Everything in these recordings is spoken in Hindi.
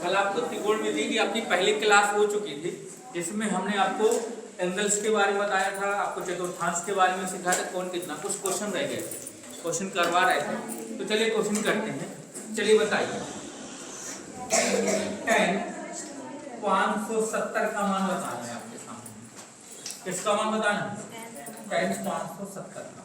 कल आपको त्रिकोणमिति की अपनी पहली क्लास हो चुकी थी, जिसमें हमने आपको एंगल्स के बारे में बताया था, आपको चतुर्थांश के बारे में सिखाया था, कौन कितना, कुछ क्वेश्चन रह गए थे, क्वेश्चन करवा रहे थे। तो चलिए क्वेश्चन करते हैं। चलिए बताइए, tan 570 का मान बताना है आपके सामने। किसका मान बताना है? tan 570 का।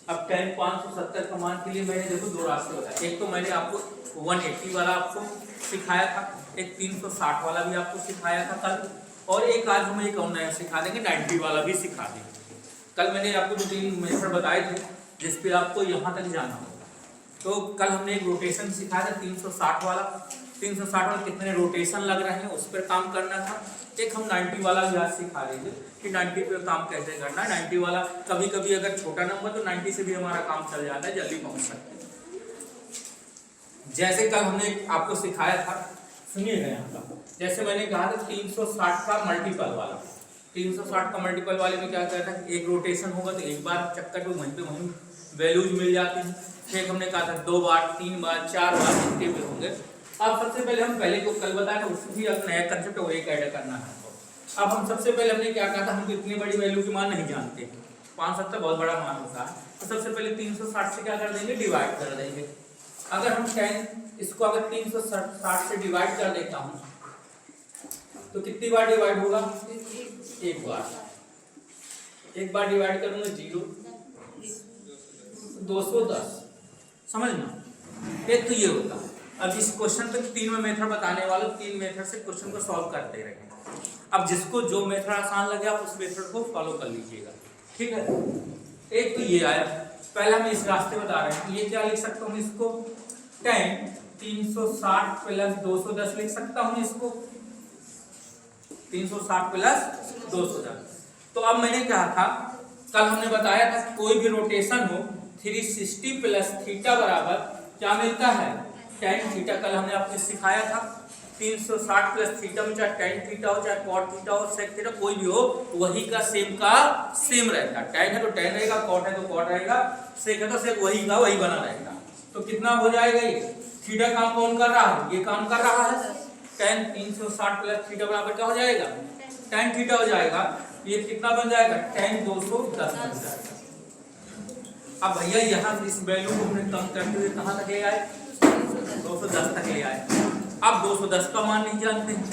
अब tan 570 का मान के लिए मैंने देखो दो रास्ते बताए। एक तो मैंने आपको 180 वाला आपको सिखाया था, एक 360 वाला भी आपको सिखाया था कल, और एक आज हम एक और नया सिखा देंगे, 90 वाला भी सिखा देंगे। कल मैंने आपको 2-3 मेथड बताए थे जिस पे आपको यहाँ तक जाना होगा। तो कल हमने एक रोटेशन सिखाया था 360 वाला। 360 वाला कितने रोटेशन लग रहे हैं उस पर काम करना था। एक हम 90 वाला भी आज सिखा रहे थे कि 90 पे काम कैसे करना है। 90 वाला कभी कभी अगर छोटा नंबर तो 90 से भी हमारा काम चल जाता है, जल्दी पहुंच सकते हैं। जैसे कल हमने आपको सिखाया था, सुनिएगा यहाँ का, जैसे मैंने कहा था 360 का मल्टीपल वाला। 360 का मल्टीपल वाले में क्या कहता है, एक रोटेशन होगा तो एक बार चक्कर पे वहीं वैल्यूज मिल जाती हैं। फिर हमने कहा था 2 बार, 3 बार, 4 बार जितने भी होंगे। अब सबसे पहले हम पहले को कल बताया था, उसमें भी अब नया कंसेप्ट वो एक ऐड करना है। अब हम सबसे पहले हमने क्या कहा था, हम इतनी बड़ी वैल्यू की मान नहीं जानते, 570 बहुत बड़ा मान होता है। तो सबसे पहले 360 से क्या कर देंगे, डिवाइड कर देंगे। अगर हम 10 इसको अगर 360 से डिवाइड कर देता हूँ तो कितनी बार डिवाइड होगा? एक बार। एक बार डिवाइड करूंगा 0, 210। समझना, एक तो ये होगा। अब इस क्वेश्चन पे 3 मेथड बताने वाला, 3 मेथड से क्वेश्चन को सॉल्व करते रहेंगे। अब जिसको जो मेथड आसान लगे आप उस मेथड को फॉलो कर लीजिएगा, ठीक है। एक तो ये आया, पहला हम इस रास्ते बता रहे हैं। ये क्या लिख सकता हूँ इसको, tan 360 प्लस 210 लिख सकता हूँ इसको, 360 प्लस 210। तो अब मैंने कहा था, कल हमने बताया था कोई भी रोटेशन हो 360 प्लस थीटा बराबर क्या मिलता है, tan थीटा। कल हमने आपको सिखाया था 360 प्लस थीटा में चाहे tan थीटा हो, चाहे cot थीटा हो, sec थीटा कोई भी हो, वही का सेम रहता है। tan है तो tan रहेगा, cot है तो cot रहेगा, sec है तो sec वही का वही बना रहेगा। तो कितना हो जाएगा, ये थीटा काम कौन कर रहा है, ये काम कर रहा है। tan 360 प्लस थीटा बराबर क्या हो जाएगा, tan थीटा हो जाएगा। ये कितना बन जाएगा, tan 210 बन जाएगा। अब भैया यहाँ इस वैल्यू को हमने कम करते हुए कहाँ तक ले आए, 210 तक ले आए। अब 210 का मान नहीं जानते हैं।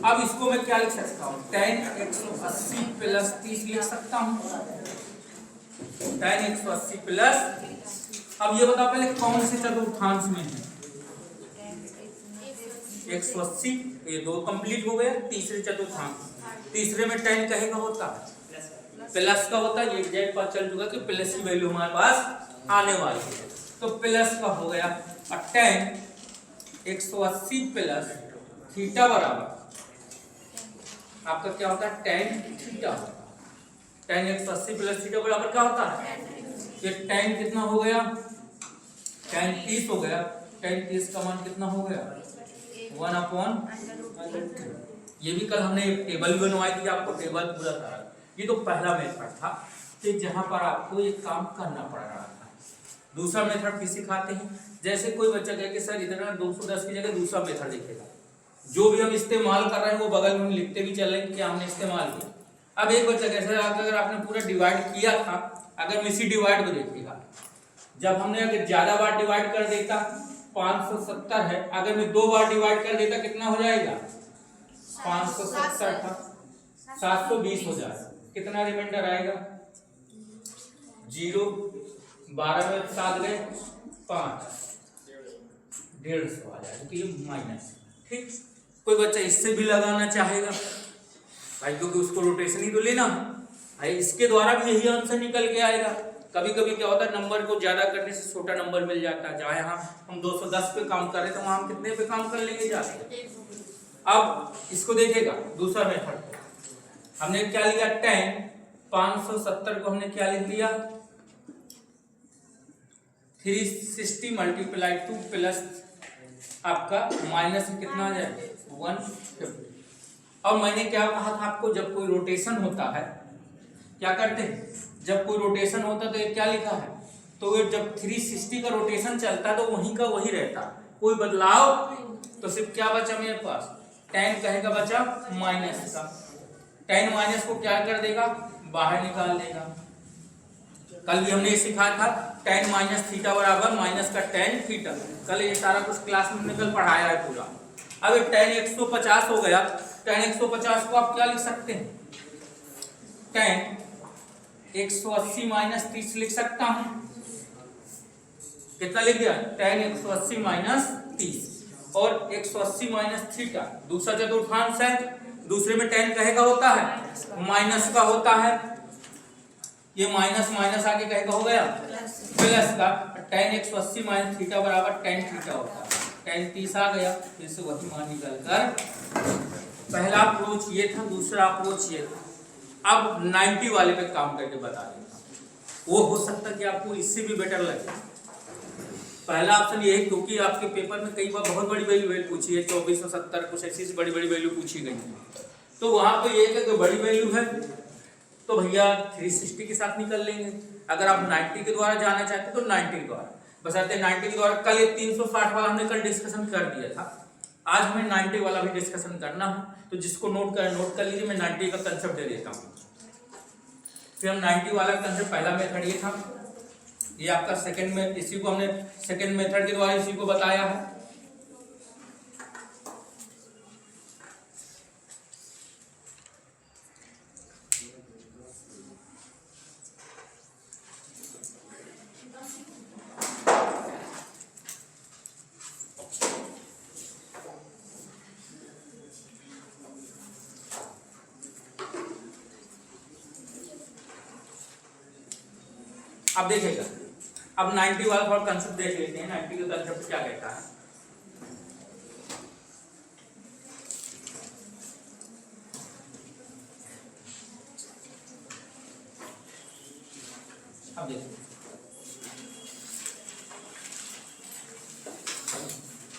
अब इसको मैं क्या लिख सकता हूँ, tan 180 प्लस 30 लिख सकता हूँ, tan 180 प्लस। अब ये बता पहले कौन से चतुर्थांश में है, 180, ये 2 कंप्लीट हो गया। तीसरे चतुर्थांश, तीसरे में tan कहेगा होता प्लस का होता है। ये जेड पता चल चुका कि प्लस की वैल्यू हमारे पास आने वाली है, तो प्लस का हो गया। और tan 180 प्लस थीटा बराबर आपका क्या होता है, tan theta. tan 180 plus theta बराबर क्या होता है, ये tan कितना हो गया, tan 30 हो गया। tan 30 का मान कितना हो गया, 1/√2। ये भी कल हमने एक टेबल भी बनवाई थी, आपको टेबल पूरा था। ये तो पहला मेथड था कि जहां पर आपको ये काम करना पड़ रहा था। दूसरा मेथड भी सिखाते हैं। जैसे कोई बच्चा कहे कि सर इतना 210 की जगह दूसरा मेथड लिखेगा, जो भी हम इस्तेमाल कर रहे हैं वो बगल में लिखते भी चल रहे हैं कि हमने इस्तेमाल किया। अब एक बच्चा कैसे, अगर आपने पूरा डिवाइड किया था, अगर इसी डिवाइड को देखिएगा, जब हमने अगर ज्यादा बार डिवाइड कर देता, 570 है, अगर मैं 2 बार डिवाइड कर देता कितना हो जाएगा, 570 था 720 हो जाएगा। कितना रिमाइंडर आएगा, 0, 12 में 7 गए 5, 150 आ जाएगा। तो ये माइनस, ठीक। कोई बच्चा इससे भी लगाना चाहेगा भाई, क्योंकि उसको रोटेशन ही तो लेना भाई, इसके द्वारा भी यही आंसर निकल के आएगा। कभी कभी क्या होता है, नंबर को ज्यादा करने से छोटा नंबर मिल जाता है। जहाँ यहाँ हम 210 पे काम कर रहे हैं तो वहां हम कितने पे काम कर लेंगे, जाते। अब इसको देखेगा दूसरा मेथड, हमने क्या लिया, tan 570 को हमने क्या लिख लिया, 360 मल्टीप्लाई 2 प्लस आपका माइनस कितना आ जाए, 150। अब मैंने क्या कहा था आपको, जब कोई रोटेशन होता है क्या करते हैं, जब कोई रोटेशन होता है तो ये क्या लिखा है, तो जब 360 का रोटेशन चलता है तो वहीं का वही रहता है। कोई बदलाव, तो सिर्फ क्या बचा मेरे पास, tan कहेगा बचा माइनस का, tan माइनस को क्या कर देगा, बाहर निकाल देगा। कल भी हमने ये सिखाया था tan माइनस थीटा बराबर माइनस का tan थीटा, कल ये सारा कुछ क्लास में हमने कल पढ़ाया है पूरा। अब tan 150 हो गया, tan 150 को आप क्या लिख सकते हैं, tan 180 माइनस 30 लिख सकता हूं। कितना लिख दिया, tan 180 माइनस 30 और 180 माइनस थीटा दूसरा चतुर्थांश है, दूसरे में tan कहेगा होता है माइनस का होता है, ये माइनस माइनस आके कहेगा हो गया प्लस का, tan 180 माइनस थीटा बराबर tan थीटा होता है, tan 30 आ गया, फिर से वही मान निकल कर। पहला अप्रोच ये था, दूसरा अप्रोच ये था। अब 90 वाले पे काम करके बता देता हूं, वो हो सकता है कि आपको इससे भी बेटर लगे। पहला ऑप्शन ये है क्योंकि आपके पेपर में कई बार बहुत बड़ी वैल्यू पूछी है, 2470 कुछ ऐसी बड़ी वैल्यू पूछी गई है, तो वहां पे ये है कि बड़ी वैल्यू है तो भैया 360 के साथ निकल लेंगे। अगर आप 90 के द्वारा जाना चाहते तो 90 के द्वारा, बशर्ते 90 के द्वारा। कल ये 360 वाला हमने कल डिस्कशन कर दिया था, आज हमें 90 वाला भी डिस्कशन करना है, तो जिसको नोट कर लीजिए, मैं 90 का कंसेप्ट दे देता हूँ। फिर हम 90 वाला कंसेप्ट, पहला मेथड ये था, ये आपका सेकंड में, इसी को हमने सेकंड मेथड के द्वारा इसी को बताया है। अब देखिएगा, अब 90 वाला थोड़ा कंसेप्ट देख लेते हैं, 90 का कंसेप्ट क्या कहता है। अब देखिए,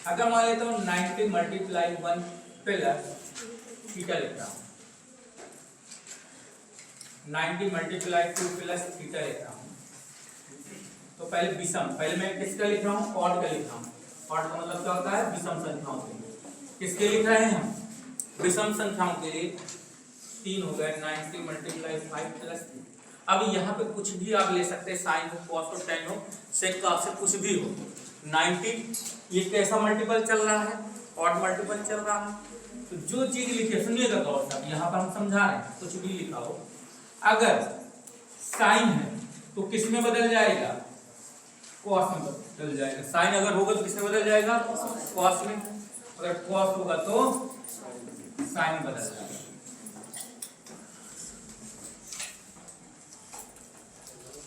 अगर मान लेता हूँ 90 मल्टीप्लाई 1 प्लस थीटा लिखता हूँ, 90 मल्टीप्लाई 2 प्लस थीटा लिखता हूँ, तो पहले विषम, पहले मैं किसका लिख रहा हूँ, ऑड का लिख रहा हूँ। ऑड का मतलब क्या होता है, विषम संख्याओं के लिए। किसके लिख रहे हैं हम, विषम संख्याओं के लिए। 3 हो गए, 90 मल्टीप्लाई 5 प्लस 3। अब यहाँ पे कुछ भी आप ले सकते हैं, साइन हो, कॉस हो, टेन हो, सेक का से कुछ भी हो। 90 ये कैसा मल्टीपल चल रहा है, ऑड मल्टीपल चल रहा है, तो जो चीज लिखी, सुनिएगा गौर से, यहाँ पर हम समझा रहे हैं, कुछ भी लिखा हो, अगर साइन है तो किस में बदल जाएगा, कॉस में बदल जाएगा। साइन अगर होगा तो किसमें बदल जाएगा, कॉस में। अगर कॉस होगा तो साइन बदल जाएगा।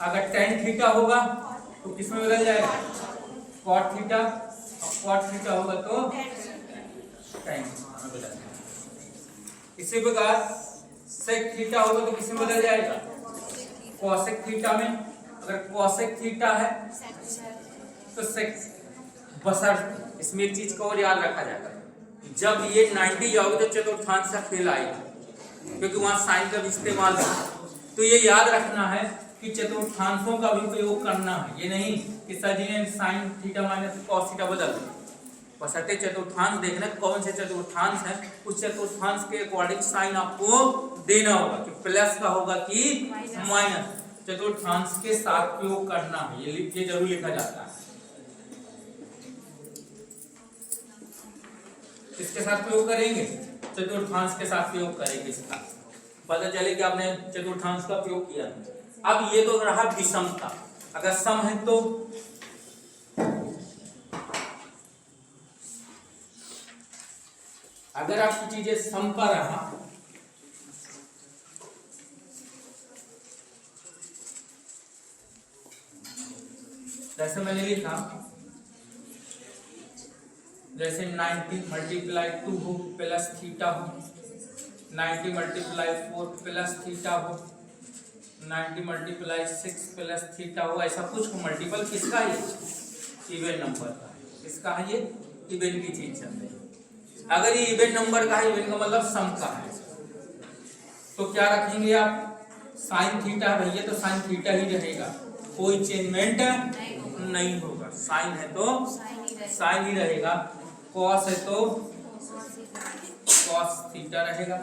अगर tan थीटा होगा तो किसमें बदल जाएगा, cot थीटा, और cot थीटा होगा तो tan में बदल जाएगा। इसी प्रकार sec थीटा होगा तो किसमें बदल जाएगा, cosec थीटा में। अगर cosec थीटा है तो sec, बशर्ते इसमें एक चीज को और याद रखा जाएगा, जब ये 90 जाओगे तो चतुर्थांश का फेल आएगा, क्योंकि वहां साइन का भी इस्तेमाल है। तो ये याद रखना है कि चतुर्थांशों का भी प्रयोग करना है, ये नहीं कि सर जी ने sign theta minus cos theta बदल दिया। बशर्ते चतुर्थांश देखना कौन से चतुर्थांश है, उस चतुर्थांश के अकॉर्डिंग साइन आपको देना होगा कि प्लस का होगा कि माइनस। चतुर्थांश के साथ प्रयोग करना है, ये जरूर लिखा जाता है। किसके साथ प्रयोग करेंगे, चतुर्थांश के साथ प्रयोग करेंगे। इसका पता चले कि आपने चतुर्थांश का प्रयोग किया। अब ये तो रहा विषमता, अगर सम है तो अगर आपकी चीजें सम पर रहा, जैसे मैंने लिखा, जैसे 90 मल्टीप्लाई 2 हो प्लस थीटा हो, 90 मल्टीप्लाई 4 प्लस थीटा हो, 90 मल्टीप्लाई 6 प्लस थीटा हो, ऐसा कुछ हो। मल्टीपल किसका है, इवन नंबर का। किसका है ये, इवन की चीज चल रही है। अगर ये इवन नंबर का है, इवन का मतलब सम का है, तो क्या रखेंगे आप, साइन थीटा है भैया तो साइन थीटा ही रहेगा, कोई चेंजमेंट नहीं होगा। साइन है तो साइन ही रहेगा, कॉस है तो कॉस थीटा रहेगा।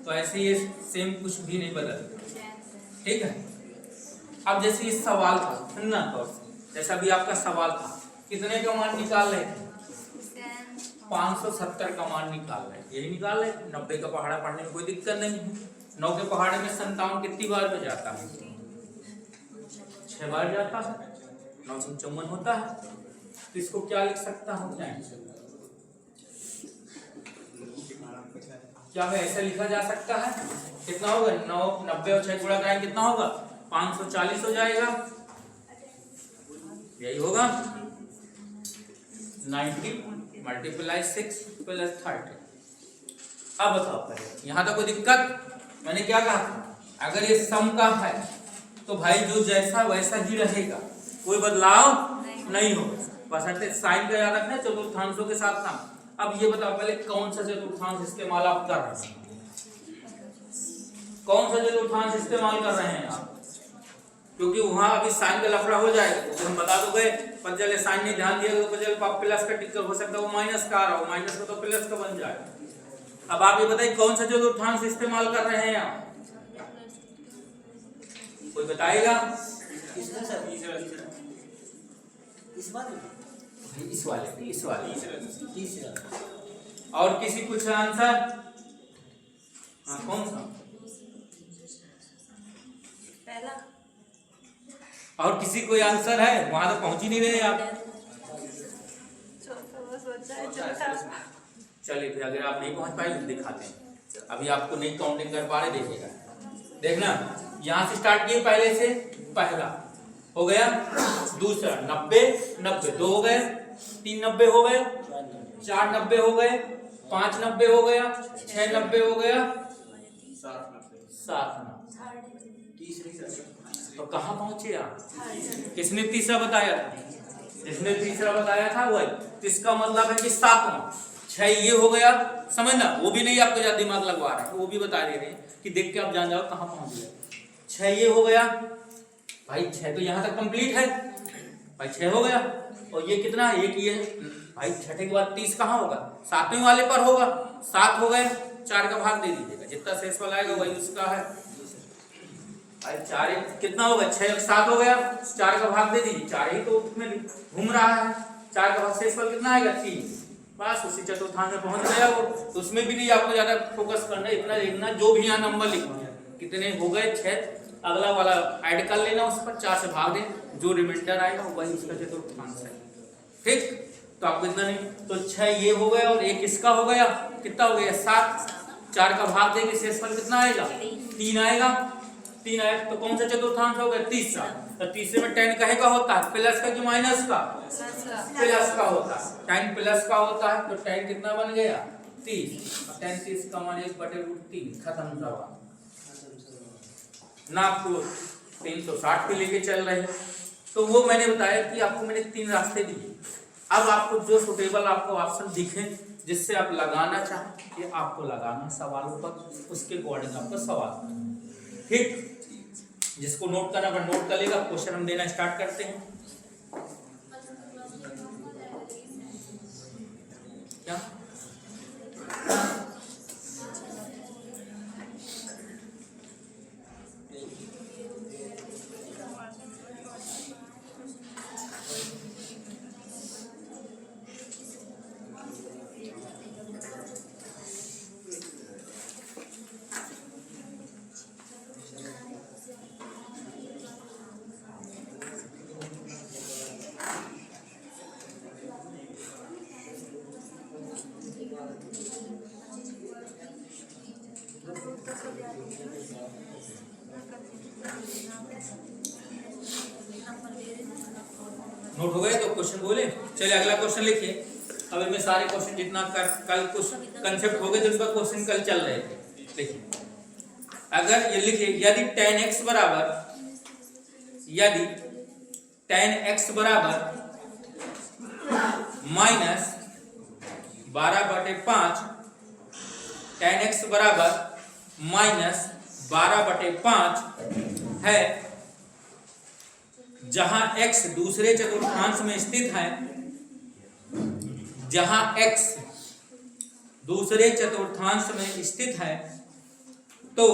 तो ऐसे ये सेम कुछ भी नहीं बदलता, ठीक है। अब जैसे ये सवाल था ना, जैसा अभी आपका सवाल था, कितने का मान निकाल रहे थे? 570 का मान निकाल रहे, यही निकाल रहे। 90 का पहाड़ा पढ़ने में कोई दिक्कत नहीं है। 9 के पहाड़े में 57 कितनी बार में जाता है? 6 बार जाता है। 9 54 होता है। तो इसको क्या लिख सकता हूँ? क्या है, ऐसा लिखा जा सकता है। कितना होगा? 9 90 और 6 गुणा कराएं, कितना होगा? 540 हो जाएगा। यही होगा 90 मल्टीप्लाई 6 प्लस 30। अब बताओ पहले, यहाँ तक कोई दिक्कत? मैंने क्या कहा था, अगर ये सम का है तो भाई जो जैसा वैसा ही रहेगा, कोई बदलाव नहीं होगा। बशर्ते साइन का याद रखना, चतुर्थांशों के साथ काम। अब ये बताओ पहले, कौन सा चतुर्थांश इस्तेमाल आप कर रहे हैं? कौन सा चतुर्थांश इस्तेमाल कर रहे हैं आप? क्योंकि वहां अभी साइन का लफड़ा हो जाएगा तो हम बता दोगे, पर चले साइन ने ध्यान दिया तो चले प्लस का टिक हो सकता है, वो माइनस का आ रहा हो, माइनस का तो प्लस का बन जाएगा। अब आप ये बताइए, कौन सा चतुर्थांश इस्तेमाल कर रहे हैं आप? कोई बताएगा? इस वाले और किसी कुछ आंसर? हाँ, कौन सा? पहला। और किसी कोई आंसर है? वहां तो पहुंच ही नहीं रहे आप। चलिए फिर अगर आप नहीं पहुंच पाए तो दिखाते हैं। अभी आपको नहीं काउंटिंग कर पा रहे, देखिएगा। देखना, यहाँ से स्टार्ट किए पहले से। पहला हो गया, दूसरा 90 90, 2 हो गए, 3 90 हो गए, 4 90 हो गए, 5 90 हो गया, 6 90 हो गया, 7 90। तो कहाँ पहुंचे आप? किसने तीसरा बताया था? जिसने तीसरा बताया था वही। तो इसका मतलब है कि 7वां। 6 ये हो गया, समझना। वो भी नहीं आपको ज्यादा दिमाग लगवा रहे हैं, वो भी बता दे रहे हैं कि देख के आप जान जाओ कहाँ पहुंच गए। 6 ये हो गया भाई, 6 तो यहाँ तक कंप्लीट है भाई, 6 हो गया। और ये कितना है? एक ये भाई, छठे के बाद 30 कहाँ होगा? 7वें वाले पर होगा। 7 हो गए, 4 का भाग दे दीजिएगा, जितना शेष वाला आएगा वही उसका है भाई। 4 कितना होगा? 6 और 7 हो गया, 4 का भाग दे दीजिए, 4 ही तो उसमें घूम रहा है। 4 का भाग शेष वाला कितना आएगा? 3। बस उसी चतुर्थांश में पहुंच गया वो। तो उसमें भी नहीं आपको ज्यादा फोकस करना, इतना देखना जो भी यहाँ नंबर लिखना है, कितने हो गए 6, अगला वाला ऐड कर लेना, उस पर 4 से भाग दें, जो रिमाइंडर आएगा वही उसका चतुर्थांश है। ठीक, तो आपको इतना नहीं। तो 6 ये हो गया और एक इसका हो गया, कितना हो गया? 7। 4 का भाग देंगे, शेषफल कितना आएगा? 3 आएगा। 3 आएगा तो कौन सा चतुर्थांश हो गया? तीसरा। तो तीसरे में 10 कहे का होता है? प्लस का कि माइनस का? प्लस का होता है। 10 प्लस का होता है, तो 10 कितना बन गया? 30। 10 30 का मान 1/√3। खत्म सवाल। ना आपको 360 पे लेके चल रहे हैं। तो वो मैंने बताया कि आपको मैंने 3 रास्ते दिए। अब आपको जो सुटेबल आपको ऑप्शन दिखे, जिससे आप लगाना चाहें, ये आपको लगाना सवालों पर, उसके अकॉर्डिंग आपको सवाल। ठीक, जिसको नोट करना पर नोट कर लेगा। क्वेश्चन हम देना स्टार्ट करते हैं। क्या नोट हो गए? तो क्वेश्चन बोले। चलिए अगला क्वेश्चन लिखिए। अब इनमें सारे क्वेश्चन जितना कल कुछ कंसेप्ट हो गए जिनका क्वेश्चन कल चल रहे थे, देखिए। अगर ये लिखिए, यदि tan x बराबर -12/5, tan x बराबर -12/5 है, जहां x दूसरे चतुर्थांश में स्थित है, जहां x दूसरे चतुर्थांश में स्थित है तो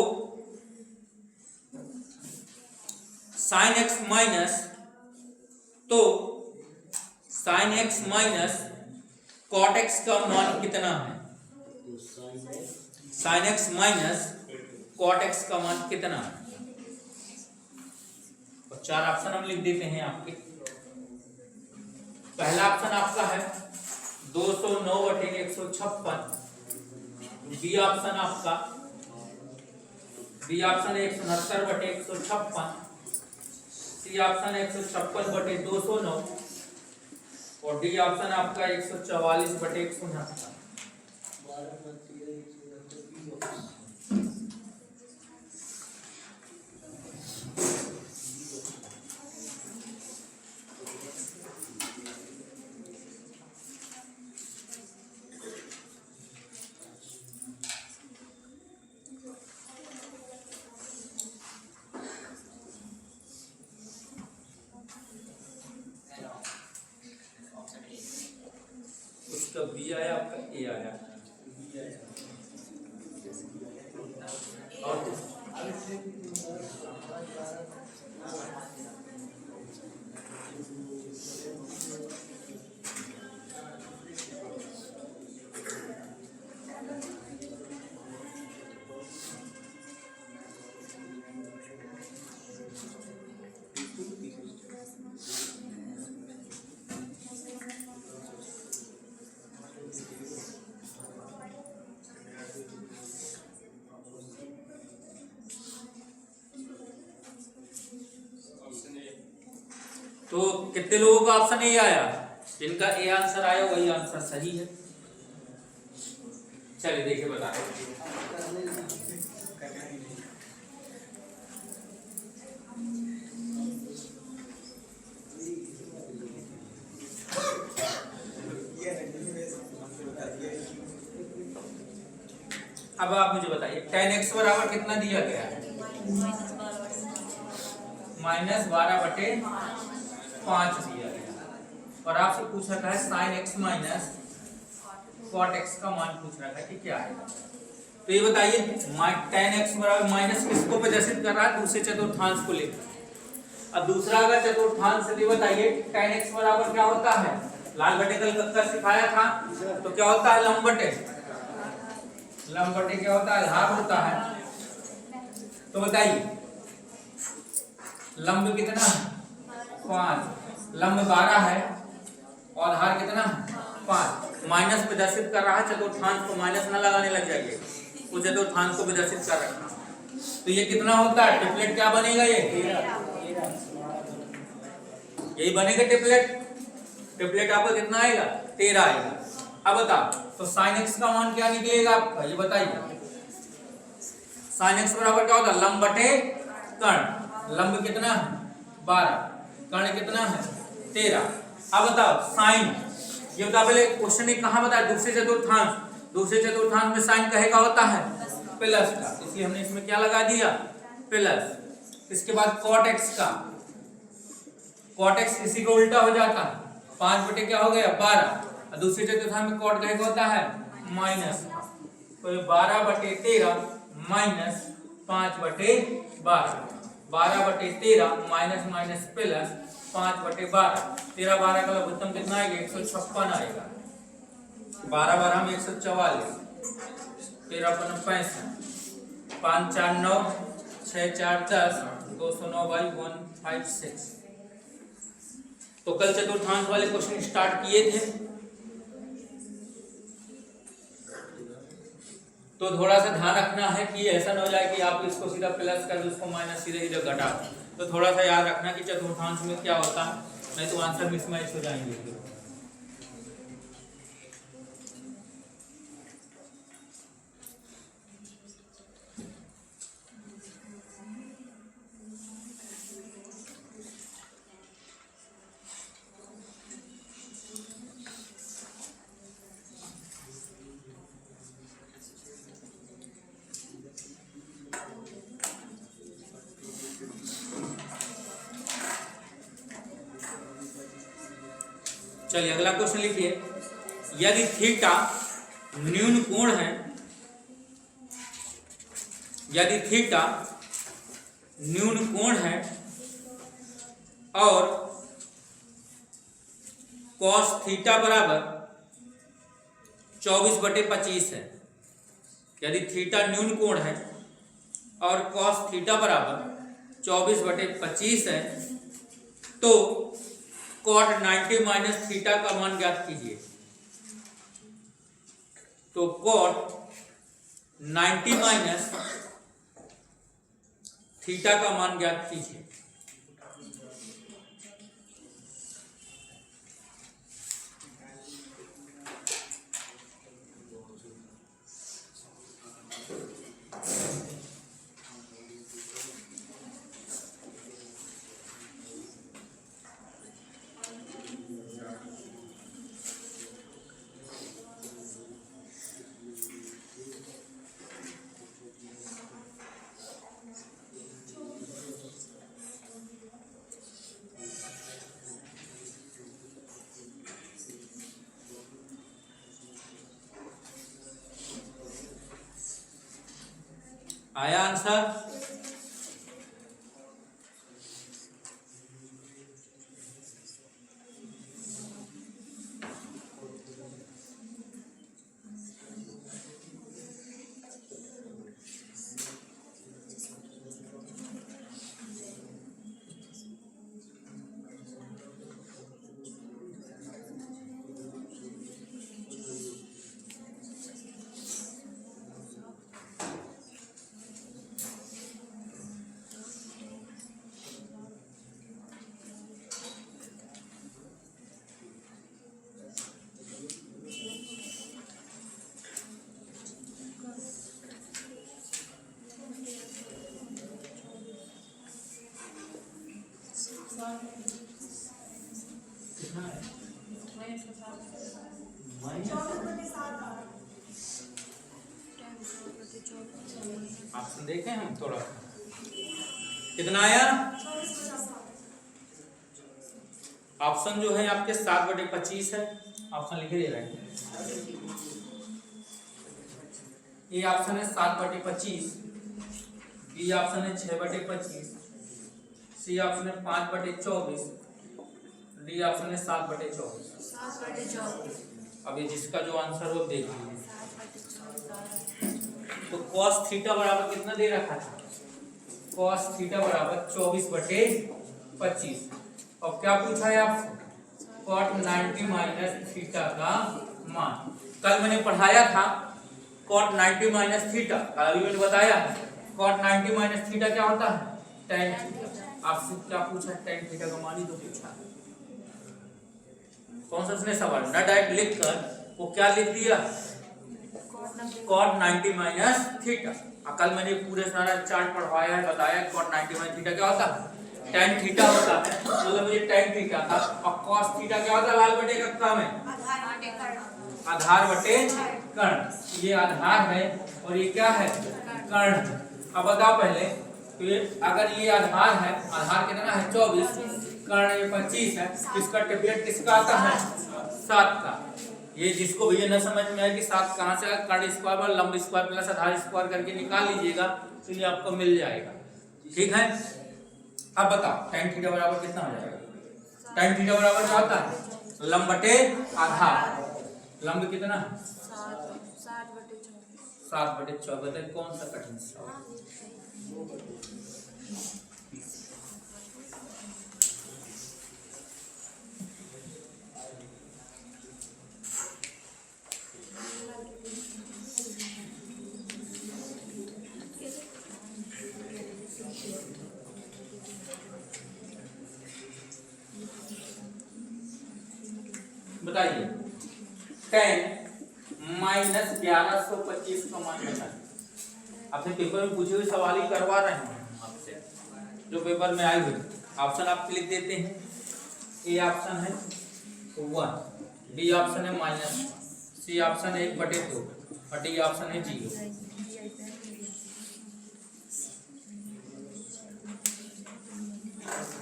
sin x minus cot x का मान कितना है? sin x minus cot x का मान कितना है? और 4 ऑप्शन हम लिख देते हैं आपके। पहला ऑप्शन आपका है 209/156, बी ऑप्शन आपका बी ऑप्शन है 169/156, सी ऑप्शन है 156/209 और डी ऑप्शन आपका 144/169। उसका बी आया, आपका ए आया। और तो कितने लोगों का ऑप्शन ए आया? जिनका ए आंसर आया वही आंसर सही है। चलिए देखिए बता अब आप मुझे बताइए tan x बराबर कितना दिया गया है? -12/5 दिया गया और आपसे पूछ रखा है sin x minus cot x का मान पूछ रखा है कि क्या आएगा। तो ये बताइए tan x बराबर माइनस किसको प्रदर्शित कर रहा है? दूसरे चतुर्थांश को लेकर। अब दूसरा अगर चतुर्थांश से बताइए tan x बराबर क्या होता है? लाल बटे कल सिखाया था तो क्या होता है? लंब बटे क्या होता है? आधार होता है। तो बताइए लंब कितना है? 5, लंब 12 है और आधार कितना है? 5। माइनस प्रदर्शित कर रहा है चतुर्थांश को, माइनस ना लगाने लग जाइए, वो चतुर्थांश को प्रदर्शित कर रखा। तो ये कितना होता है? ट्रिपलेट क्या बनेगा? ये यही बनेगा ट्रिपलेट आपका कितना आएगा? 13 आएगा। अब बताओ तो sin x का मान क्या निकलेगा आपका? ये बताइए sin x बराबर क्या होता है? लंब बटे कर्ण। लंब कितना है? 12, कर्ण कितना है? 13। अब बताओ साइन, ये बताओ पहले क्वेश्चन ने कहां बताया? दूसरे चतुर्थांश में साइन कहेगा होता है प्लस का, इसलिए हमने इसमें क्या लगा दिया? प्लस। इसके बाद cot x का, cot x इसी को उल्टा हो जाता है, 5 बटे क्या हो गया? 12। और दूसरे चतुर्थांश में cot कहेगा होता है माइनस। तो 12/13 माइनस 5/12, 12/13 माइनस माइनस प्लस 5/12। 13/12 का लघुत्तम कितना आएगा? 156 आएगा। 12/12 में 144, 13×5 65, 5 4 9, 6 4 10, 209/156। तो कल चतुर्थांश वाले क्वेश्चन स्टार्ट किए थे, तो थोड़ा सा ध्यान रखना है कि ऐसा ना हो जाए कि आप इसको सीधा प्लस कर दो, इसको माइनस सीधे सीधे घटा दो। तो थोड़ा सा याद रखना कि चतुर्थांश में क्या होता है, नहीं तो आंसर मिसमैच हो जाएंगे। चलिए अगला क्वेश्चन लिखिए। यदि थीटा न्यून कोण है, यदि थीटा न्यून कोण है और कॉस थीटा बराबर 24/25 है, यदि थीटा न्यून कोण है और कॉस थीटा बराबर 24/25 है, तो कॉट 90 माइनस थीटा का मान ज्ञात कीजिए। तो कॉट 90 माइनस थीटा का मान ज्ञात कीजिए। आया आंसर? ऑप्शन देखें हम थोड़ा, कितना आया? ऑप्शन जो है आपके 7/25 है, ऑप्शन लिखे दे रहे हैं। ये ऑप्शन है 7/25, बी ऑप्शन है 6/25, सी ऑप्शन है 5/24, डी ऑप्शन है 7/24। अब ये जिसका जो आंसर वो देख लीजिए। तो cos थीटा बराबर कितना दे रखा था? cos थीटा बराबर 24/25। और क्या पूछा है आपसे? cot 90 माइनस थीटा का मान। कल मैंने पढ़ाया था cot 90 माइनस थीटा, अभी मैंने बताया cot 90 माइनस थीटा क्या होता है? tan theta. आपसे क्या पूछा? tan थीटा का मान ही तो पूछा। कौन सा उसने सवाल ना डायरेक्ट लिखकर वो क्या लिख दिया? cot 90 minus theta. कल मैंने पूरे सारा चार्ट पढ़वाया है, बताया cot 90 माइनस थीटा क्या होता है? tan थीटा होता है, मतलब ये tan थीटा था। और cos थीटा क्या होता है? लाल बटे का क्रम है, आधार बटे कर्ण। ये आधार है और ये क्या है? कर्ण। अब बताओ पहले, तो ये अगर ये आधार है, आधार कितना है? 24, कर्ण ये 25 है, इसका टेबलेट किसका आता है? 7 का। ये जिसको भी ये न समझ में आए कि 7 कहाँ से आया, कर्ण स्क्वायर पर लंब स्क्वायर प्लस आधार स्क्वायर करके निकाल लीजिएगा, तो ये आपको मिल जाएगा। ठीक है। अब बताओ tan थीटा बराबर कितना हो जाएगा? tan थीटा बराबर क्या होता है? लंब बटे आधार। लंब कितना? 7/24। बताइए कौन सा कठिन सवाल? बताइए tan माइनस 1125 का मान बताइए। आपसे पेपर में पूछे हुए सवाल ही करवा रहे हैं आपसे, जो पेपर में आए हुए। ऑप्शन आप लिख देते हैं। ए ऑप्शन है 1, बी ऑप्शन है -1, सी ऑप्शन है 1/2 और डी ऑप्शन है 0।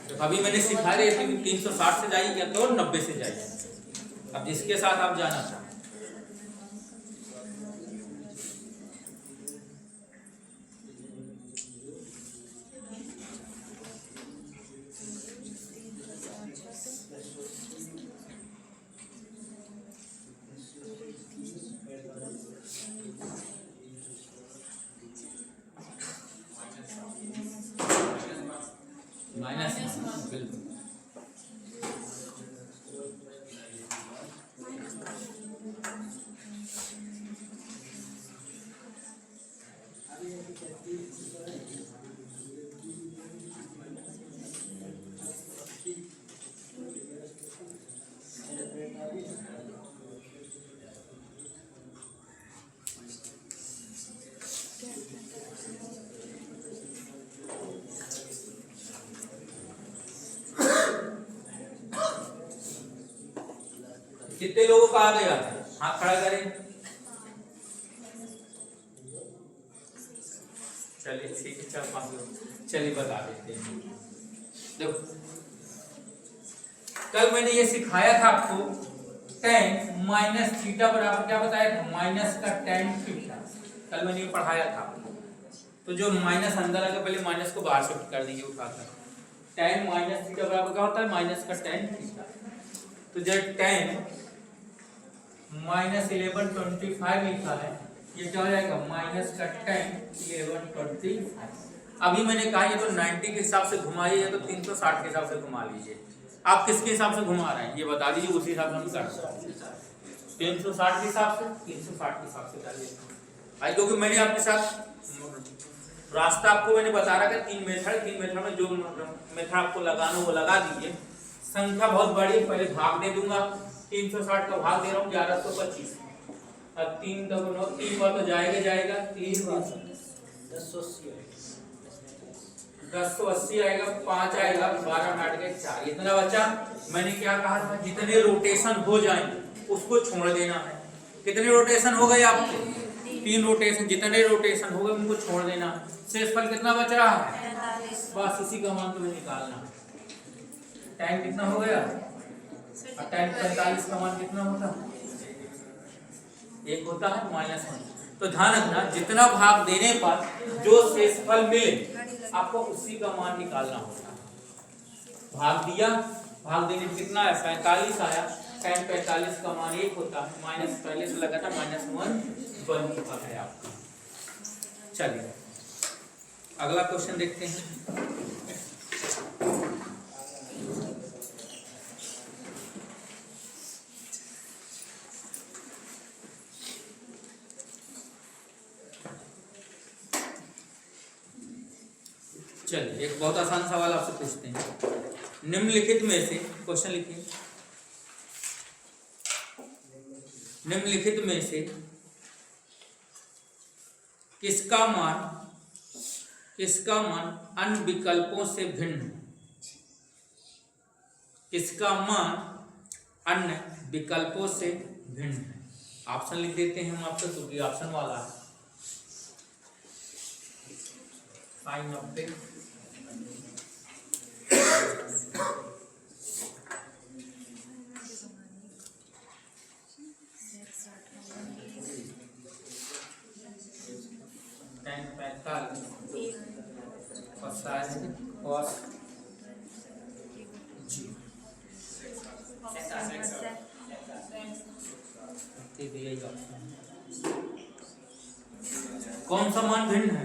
तो अभी मैंने सिखा रहे थे कि 360 से जाइए या तो 90 से जाइए। अब जिसके साथ आप जाना चाहें। कितने लोगों का आ गया? हाथ खड़ा करें। चलिए ठीक है, 4-5 लोग। चलिए बता देते हैं। देखो कल मैंने ये सिखाया था आपको tan माइनस थीटा बराबर क्या बताया था? माइनस का tan थीटा। कल मैंने ये पढ़ाया था आपको। तो जो माइनस अंदर आकर पहले माइनस को बाहर शिफ्ट कर दीजिए उठाकर। tan माइनस थीटा बराबर क्या होता है? माइनस का tan थीटा। तो जब tan माइनस 1125 लिखा है, ये क्या हो जाएगा? माइनस का tan 1125। अभी मैंने कहा ये तो 90 के हिसाब से घुमाइए या तो 360 के हिसाब से घुमा लीजिए। आप किसके हिसाब से घुमा रहे हैं ये बता दीजिए, उसी हिसाब से हम कर सकते हैं। 360 के हिसाब से, 360 के हिसाब से कर लेते हैं। क्योंकि मैंने आपके साथ रास्ता आपको मैंने बता रहा था 3 मेथड में जो मेथड आपको लगाना वो लगा दीजिए। संख्या बहुत बड़ी है, पहले भाग दे दूंगा। 360 का भाग दे रहा हूँ 1125। अब 3 का 9, 3 बार तो जाएगा 3 1080 आएगा, 5 आएगा, 12 में 8 गए 4। इतना बचा। मैंने क्या कहा था? जितने रोटेशन हो जाए उसको छोड़ देना है। कितने रोटेशन हो गए आपके? 3 रोटेशन। जितने रोटेशन हो गए उनको छोड़ देना। शेषफल कितना बच रहा है? बस इसी का मान तुम्हें निकालना। टाइम कितना हो गया? और टाइम 45 का मान कितना होता है? 1 होता है -1। तो ध्यान रखना जितना भाग देने पर जो शेषफल मिले आपको उसी का मान निकालना होता है। भाग दिया, भाग देने में कितना है? 45 आया। tan 45 का मान 1 होता है। माइनस पहले से लगा था -1 बन चुका है आपका। चलिए अगला क्वेश्चन देखते हैं। चलिए एक बहुत आसान सवाल आपसे पूछते हैं। निम्नलिखित में से क्वेश्चन लिखिए। निम्नलिखित में से किसका मान अन्य विकल्पों से भिन्न है? किसका मान अन्य विकल्पों से भिन्न है? ऑप्शन लिख देते हैं हम आपसे, क्योंकि ऑप्शन वाला है। साइन 90 tan 45 और sin cos g दिया ही ऑप्शन। कौन सा मान भिन्न है?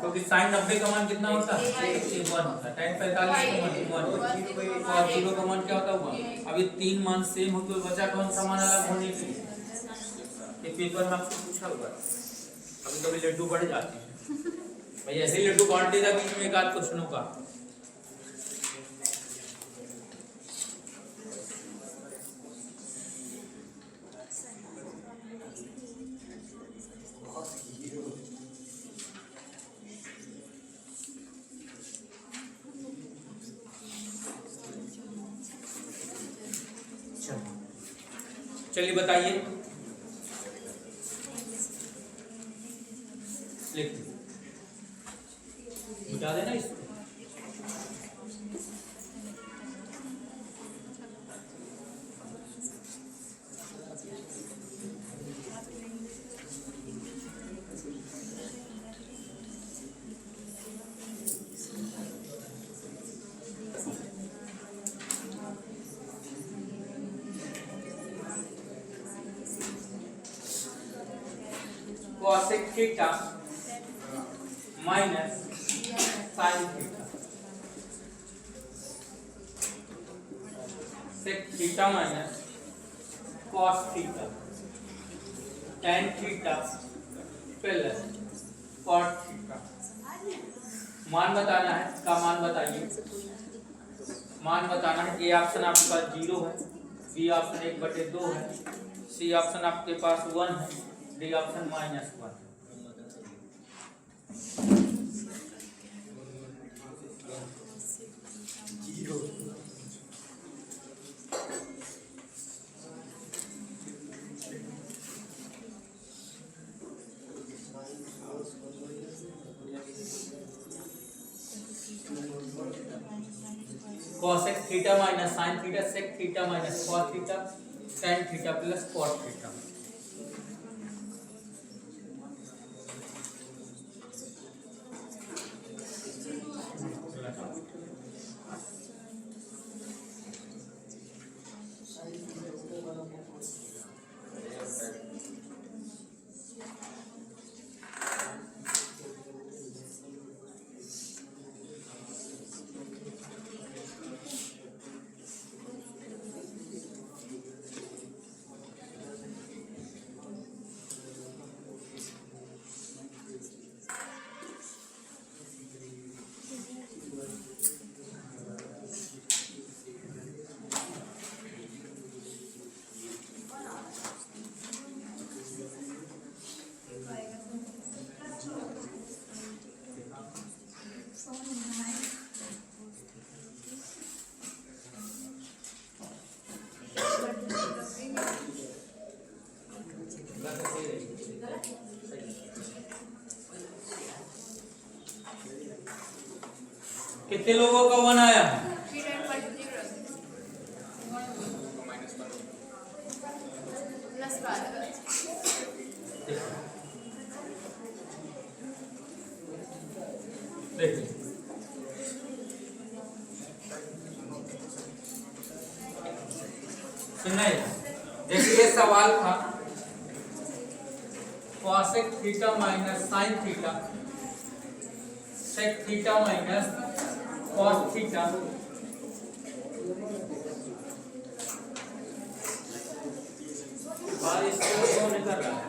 क्योंकि sin 90 का मान कितना होता है? 1 होता है। tan 45 का मान 1 और 0 का मान क्या होता है? अभी 3 मान सेम हो तो बचा कौन सा मान अलग होने के लिए? ये पेपर में आपसे पूछा हुआ। कभी कभी लड्डू बढ़ जाते हैं भाई, ऐसे ही लड्डू बांट देगा बीच में एक आध क्वेश्चनों का। चलिए बताइए, लिख बता देना इसको। cosec theta minus sin theta, sec theta minus cos theta, tan theta plus cot theta. मान बताना है, का मान बताइए। मान बताना है। ए ऑप्शन आपके पास 0 है, बी ऑप्शन 1/2 है, सी ऑप्शन आपके पास 1 है, D option -1। cosec theta minus sin theta sec theta minus cos theta tan theta plus cos theta. कितने लोगों का वन आया? देखिए सुनिए, देखिए सवाल था cosec theta minus sin theta sec theta minus cos theta बार इसको होने कर रहा है।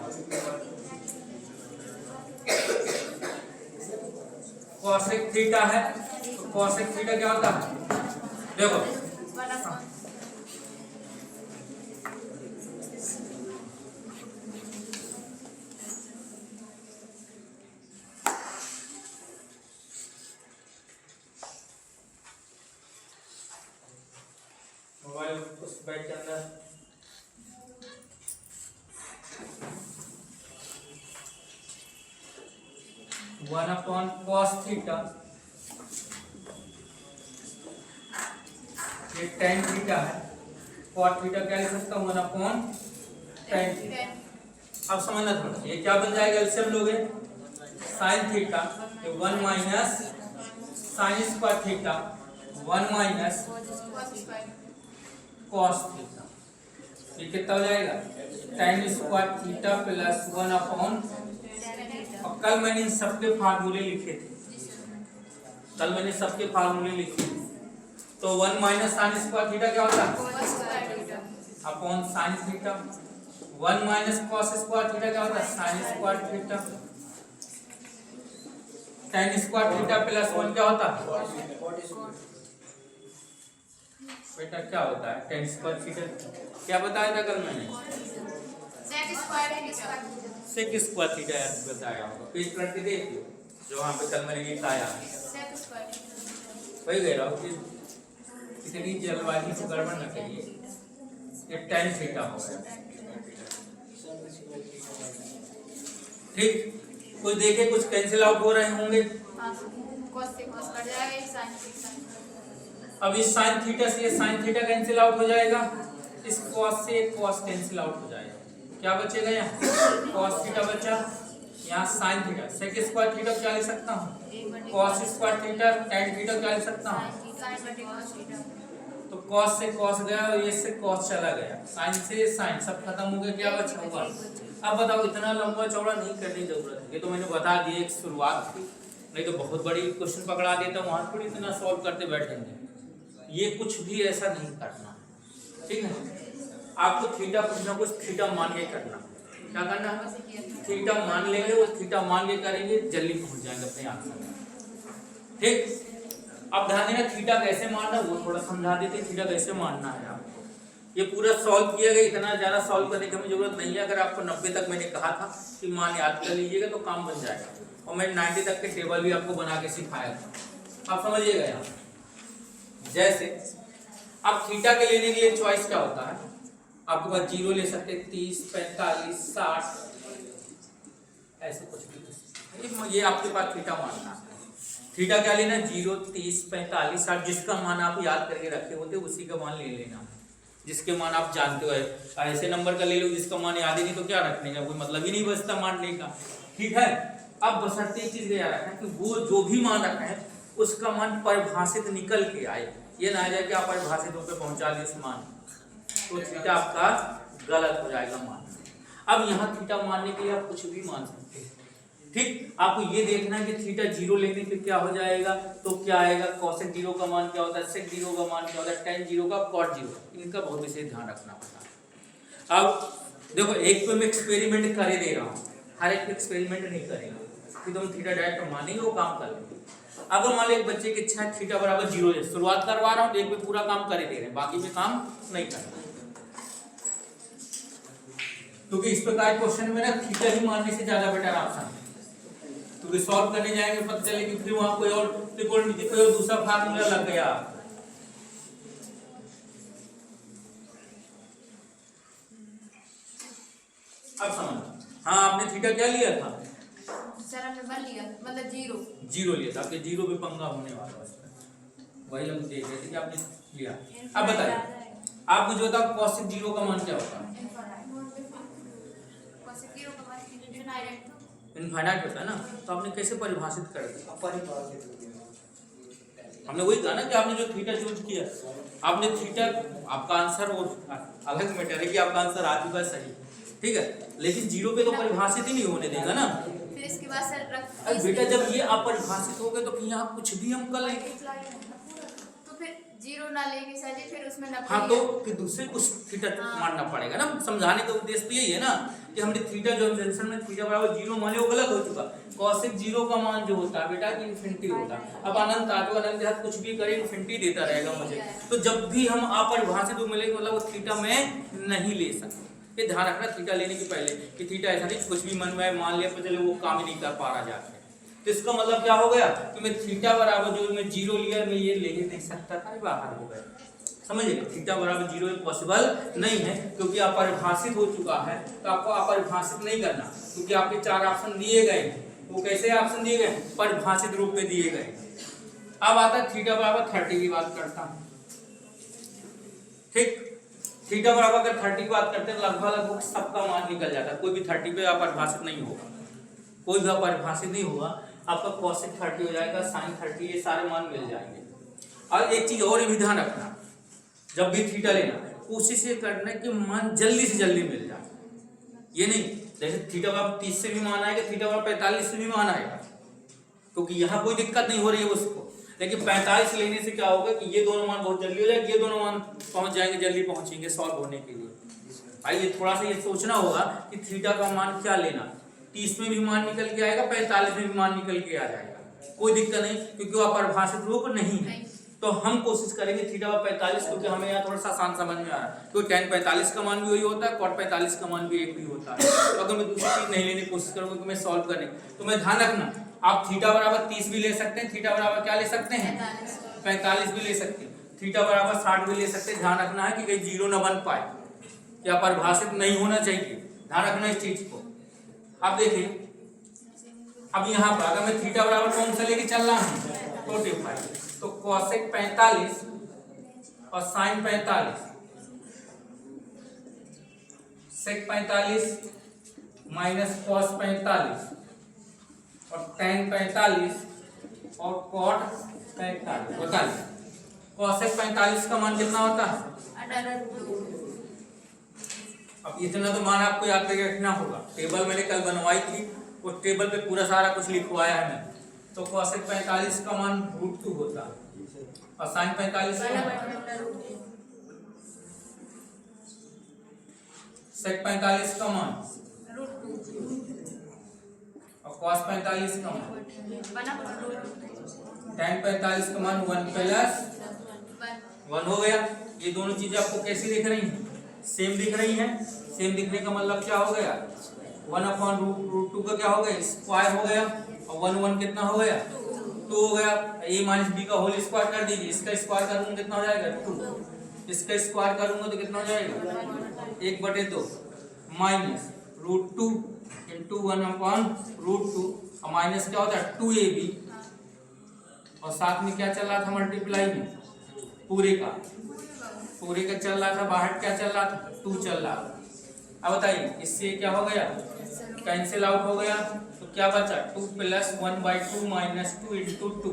cosec थीटा है तो cosec थीटा क्या होता है? देखो मोबाइल उस बैग के अंदर वन अपॉन कॉस थीटा ये टेन थीटा है, कॉट थीटा क्या लिख सकता हूँ? One upon tan theta. अब समझना थोड़ा, ये क्या बन जाएगा? एलसीएम लोगे साइन थीटा ये one minus sine square theta one minus cos theta, ये कितना हो जाएगा? Ten square theta plus one upon. और कल मैंने इन सबके फार्मूले लिखे थे, तो one minus sine square theta क्या होता है? Upon sine theta. One minus cos square theta क्या होता है? Sine square theta. Ten square theta plus one क्या होता है? बेटा क्या होता है? टेन स्क्वायर थीटा क्या बताया था कल मैंने? सेक स्क्वायर थीटा बताया होगा, पेज पलट के देखिए जो वहाँ पे कल मैंने लिखाया वही कह रहा हूँ कि इतनी जल्दबाजी से गड़बड़ न करिए। ये टेन थीटा हो गया, ठीक। कुछ देखे कुछ कैंसिल आउट हो रहे होंगे। अब इस साइन थीटा से ये साइन थीटा कैंसिल आउट हो जाएगा, इस कॉस से कॉस कैंसिल आउट हो जाएगा। क्या बचेगा? यहाँ कॉस थीटा बचा, यहाँ sine theta. Sec square theta क्या लिख सकता हूँ? Cos square theta. Tan theta क्या लिख सकता हूँ? तो कॉस से कॉस गया और ये से कॉस चला गया, साइन से साइन सब खत्म हो गया, क्या बचा हुआ? अब बताओ, इतना लंबा चौड़ा नहीं करने की जरूरत है, ये तो मैंने बता दिया एक शुरुआत थी, नहीं तो बहुत बड़ी क्वेश्चन पकड़ा देता हूँ, वहाँ थोड़ी इतना सॉल्व करते बैठेंगे। ये कुछ भी ऐसा नहीं करना, ठीक है। आपको थीटा पूछना, कुछ थीटा मान के करना। क्या करना है? थीटा मान लेंगे, वो थीटा मान के करेंगे, जल्दी पहुंच जाएंगे अपने आंसर, ठीक। अब ध्यान देना, थीटा कैसे मानना वो थोड़ा समझा देते। थीटा कैसे मानना है आपको, ये पूरा सॉल्व किया गया, इतना ज़्यादा सॉल्व करने की हमें जरूरत नहीं है। अगर आपको 90 तक मैंने कहा था कि मान याद कर लीजिएगा तो काम बन जाएगा, और मैंने 90 तक के टेबल भी आपको बना के सिखाया था, आप समझिएगा। यहाँ जैसे अब थीटा के लेने के लिए चॉइस क्या होता है? आपके पास 0 ले सकते, 30, 45, 60 ऐसे कुछ भी, ये आपके पास थीटा मानना है। थीटा क्या लेना, 0, 30, 45, 60, जिसका मान आप याद करके रखे होते उसी का मान ले लेना, जिसके मान आप जानते हो। ऐसे नंबर का ले लो जिसका मान याद ही नहीं तो क्या रखने का, कोई मतलब ही नहीं बचता मानने का। ठीक है, अब बशर्ते एक चीज याद रखना कि वो जो भी मान रखा है उसका मान परिभाषित निकल के आए, ये ना आ जाए कि आप परिभाषित होकर पहुंचा दिए उस मान, तो थीटा आपका गलत हो जाएगा मान। अब यहाँ थीटा मानने के लिए आप कुछ भी मान सकते हैं। ठीक, आपको ये देखना है कि थीटा 0 लेने पे क्या हो जाएगा, तो क्या आएगा, कोसेक 0 का मान क्या होता है, सेक 0 का मान क्या होता है, tan 0 का, cot 0, इनका बहुत विशेष ध्यान रखना पड़ता है। अब देखो एक पे मैं एक्सपेरिमेंट करे दे रहा हूँ, हर एक एक्सपेरिमेंट नहीं करेगा कि तुम थीटा डायरेक्ट मानेंगे वो काम कर लेंगे। अगर मान लो एक बच्चे की इच्छा है थीटा बराबर 0 है, शुरुआत करवा रहा हूँ तो एक पे पूरा काम करे दे रहे हैं, बाकी में काम नहीं करना, क्योंकि इस प्रकार क्वेश्चन में ना थीटा ही मानने से ज्यादा बेटर ऑप्शन है, क्योंकि सॉल्व करने जाएंगे पता चले कि फिर वहां कोई और त्रिकोणमिति कोई और दूसरा फार्मूला लग गया। अब समझ, हाँ आपने थीटा क्या लिया था सर, हमने 1 लिया, मतलब 0 लिया था, आपके 0 पे पंगा होने वाला है, वही हम देख रहे थे कि आपने लिया। अब बताइए आप मुझे बताओ कोसेक 0 का मान क्या होता है, इनफाइनाइट होता है ना, तो आपने कैसे परिभाषित कर दिया, हमने वही कहा ना कि आपने जो थीटा चूज किया, आपने थीटा, आपका आंसर वो अलग मैटर है कि आपका आंसर आ चुका है सही, ठीक है, लेकिन 0 पे तो परिभाषित ही नहीं होने देगा ना। फिर इसके बाद सर अरे बेटा जब ये अपरिभाषित हो गए तो फिर यहाँ कुछ भी हम कर लेंगे, तो फिर 0 ना लेके सर फिर उसमें ना, हाँ तो फिर दूसरे कुछ थीटा मानना पड़ेगा ना, समझाने का उद्देश्य तो यही है ना कि हमने थीटा जो जंक्शन में थीटा बराबर 0 माने वो गलत हो चुका, कोसेक 0 का मान जो होता है बेटा इन्फिनिटी होता है, अब अनंत आ तो अनंत जहाँ कुछ भी करे इन्फिनिटी देता रहेगा मुझे, तो जब भी हम अपरिभाषित मिलेंगे मतलब वो थीटा में नहीं ले सकते, ये ध्यान रखना थीटा लेने के पहले कि थीटा ऐसा नहीं कुछ भी मन में मान लिया चले वो काम ही नहीं कर पा रहा जाके, तो इसका मतलब क्या हो गया कि मैं थीटा बराबर जो मैं 0 लिया मैं ये ले ही नहीं सकता था, बाहर हो गया, समझिए थीटा बराबर 0 पॉसिबल नहीं है क्योंकि अपरिभाषित हो चुका है, तो आपको अपरिभाषित नहीं करना, क्योंकि आपके 4 ऑप्शन दिए गए, वो कैसे ऑप्शन दिए गए, परिभाषित रूप में दिए गए। अब आता है थीटा बराबर 30 की बात करता हूं, ठीक, थीटा बराबर अगर 30 की बात करते हैं लगभग सबका मान निकल जाता है, कोई भी 30 पे अपरिभाषित नहीं होगा, कोई भी अपरिभाषित नहीं होगा, आपका कोसेक 30 हो जाएगा, साइन 30, ये सारे मान मिल जाएंगे। और एक चीज और भी ध्यान रखना, जब भी थीटा लेना कोशिश ये करना कि मान जल्दी से जल्दी मिल जाए, ये नहीं जैसे थीटा बराबर 30 से भी मान आएगा, थीटा बराबर 45 से भी मान आएगा, क्योंकि यहाँ कोई दिक्कत नहीं हो रही है उसको, लेकिन 45 लेने से क्या होगा कि ये दोनों मान बहुत जल्दी हो जाएंगे, ये दोनों मान पहुंच जाएंगे, जल्दी पहुंचेंगे सॉल्व होने के लिए। भाई ये थोड़ा सा ये सोचना होगा कि थीटा का मान क्या लेना, 30 में भी मान निकल के आएगा, 45 में भी मान निकल के आ जाएगा, कोई दिक्कत नहीं, क्योंकि वो अपरिभाषित रूप नहीं है, तो हम कोशिश करेंगे थीटा 45, क्योंकि हमें यहाँ थोड़ा सा आसान समझ में आ रहा है, तो tan 45 का मान भी वही होता है, cot 45 का मान भी एक ही होता है, तो अगर मैं दूसरी चीज नहीं लेने की कोशिश करूंगा कि मैं सॉल्व करने, तो मैं ध्यान रखना आप थीटा बराबर 30 भी ले सकते हैं, थीटा बराबर क्या ले सकते हैं 45 भी ले सकते हैं, थीटा बराबर 60 भी ले सकते हैं, ध्यान रखना है कि कहीं 0 ना बन पाए, या परिभाषित नहीं होना चाहिए, ध्यान रखना इस चीज को। अब देखिए अब यहाँ पर अगर मैं थीटा बराबर कौन सा लेके चल रहा हूँ 45, तो कोसेक 45 और साइन 45, सेक 45 माइनस कॉस 45 और tan 45 और cot 45, बताइए कोसेक 45 का मान कितना होता है, अब इतना तो मान आपको याद करके रखना होगा, टेबल मैंने कल बनवाई थी, उस टेबल पे पूरा सारा कुछ लिखवाया है मैंने, तो कोसेक 45 का मान √2 होता है और साइन 45 का सेक 45 का मान और कॉस 45 का मान, tan 45 का मान 1 + 1 हो गया। ये दोनों चीजें आपको कैसी दिख रही हैं, सेम दिख रही हैं, सेम दिखने का मतलब क्या हो गया 1/√2 का क्या हो गया स्क्वायर हो गया, और 1 1 कितना हो गया 2 हो गया, a - b का होल स्क्वायर कर दीजिए, इसका स्क्वायर करूंगा कितना हो जाएगा 2, इसका स्क्वायर करूंगा तो कितना हो जाएगा 1/2 माइनस √2 × 1/√2, और माइनस क्या होता है 2ab और साथ में क्या चल रहा था मल्टीप्लाई में, पूरे का चल रहा था, बाहर क्या चल रहा था, 2 चल रहा था। अब बताइए इससे क्या हो गया, कैंसिल आउट हो गया, तो क्या बचा 2 + 1/2 - 2 × 2,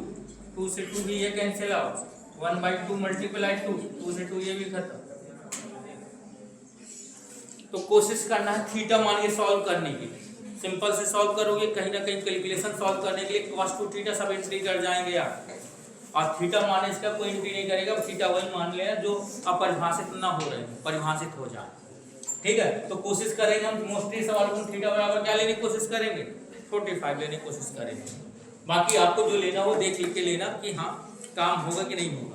2 से 2 भी ये कैंसिल आउट, 1/2 × 2, 2 से 2 ये भी खत्म। तो कोशिश करना है थीटा मान के सॉल्व करने की, सिंपल से सॉल्व करोगे, कहीं ना कहीं कैलकुलेशन सॉल्व करने के लिए cos 2 थीटा सब एंट्री कर जाएंगे आप, और थीटा मान इसका कोई एंट्री नहीं करेगा, थीटा वही मान लेना जो अपरिभाषित ना हो रहे हैं, परिभाषित हो जाए। ठीक है, तो कोशिश करेंगे हम मोस्टली सवाल को थीटा बराबर क्या लेने की कोशिश करेंगे, 45 लेने की कोशिश करेंगे। बाकी आपको जो लेना वो देख लिख के लेना कि हाँ काम होगा कि नहीं होगा।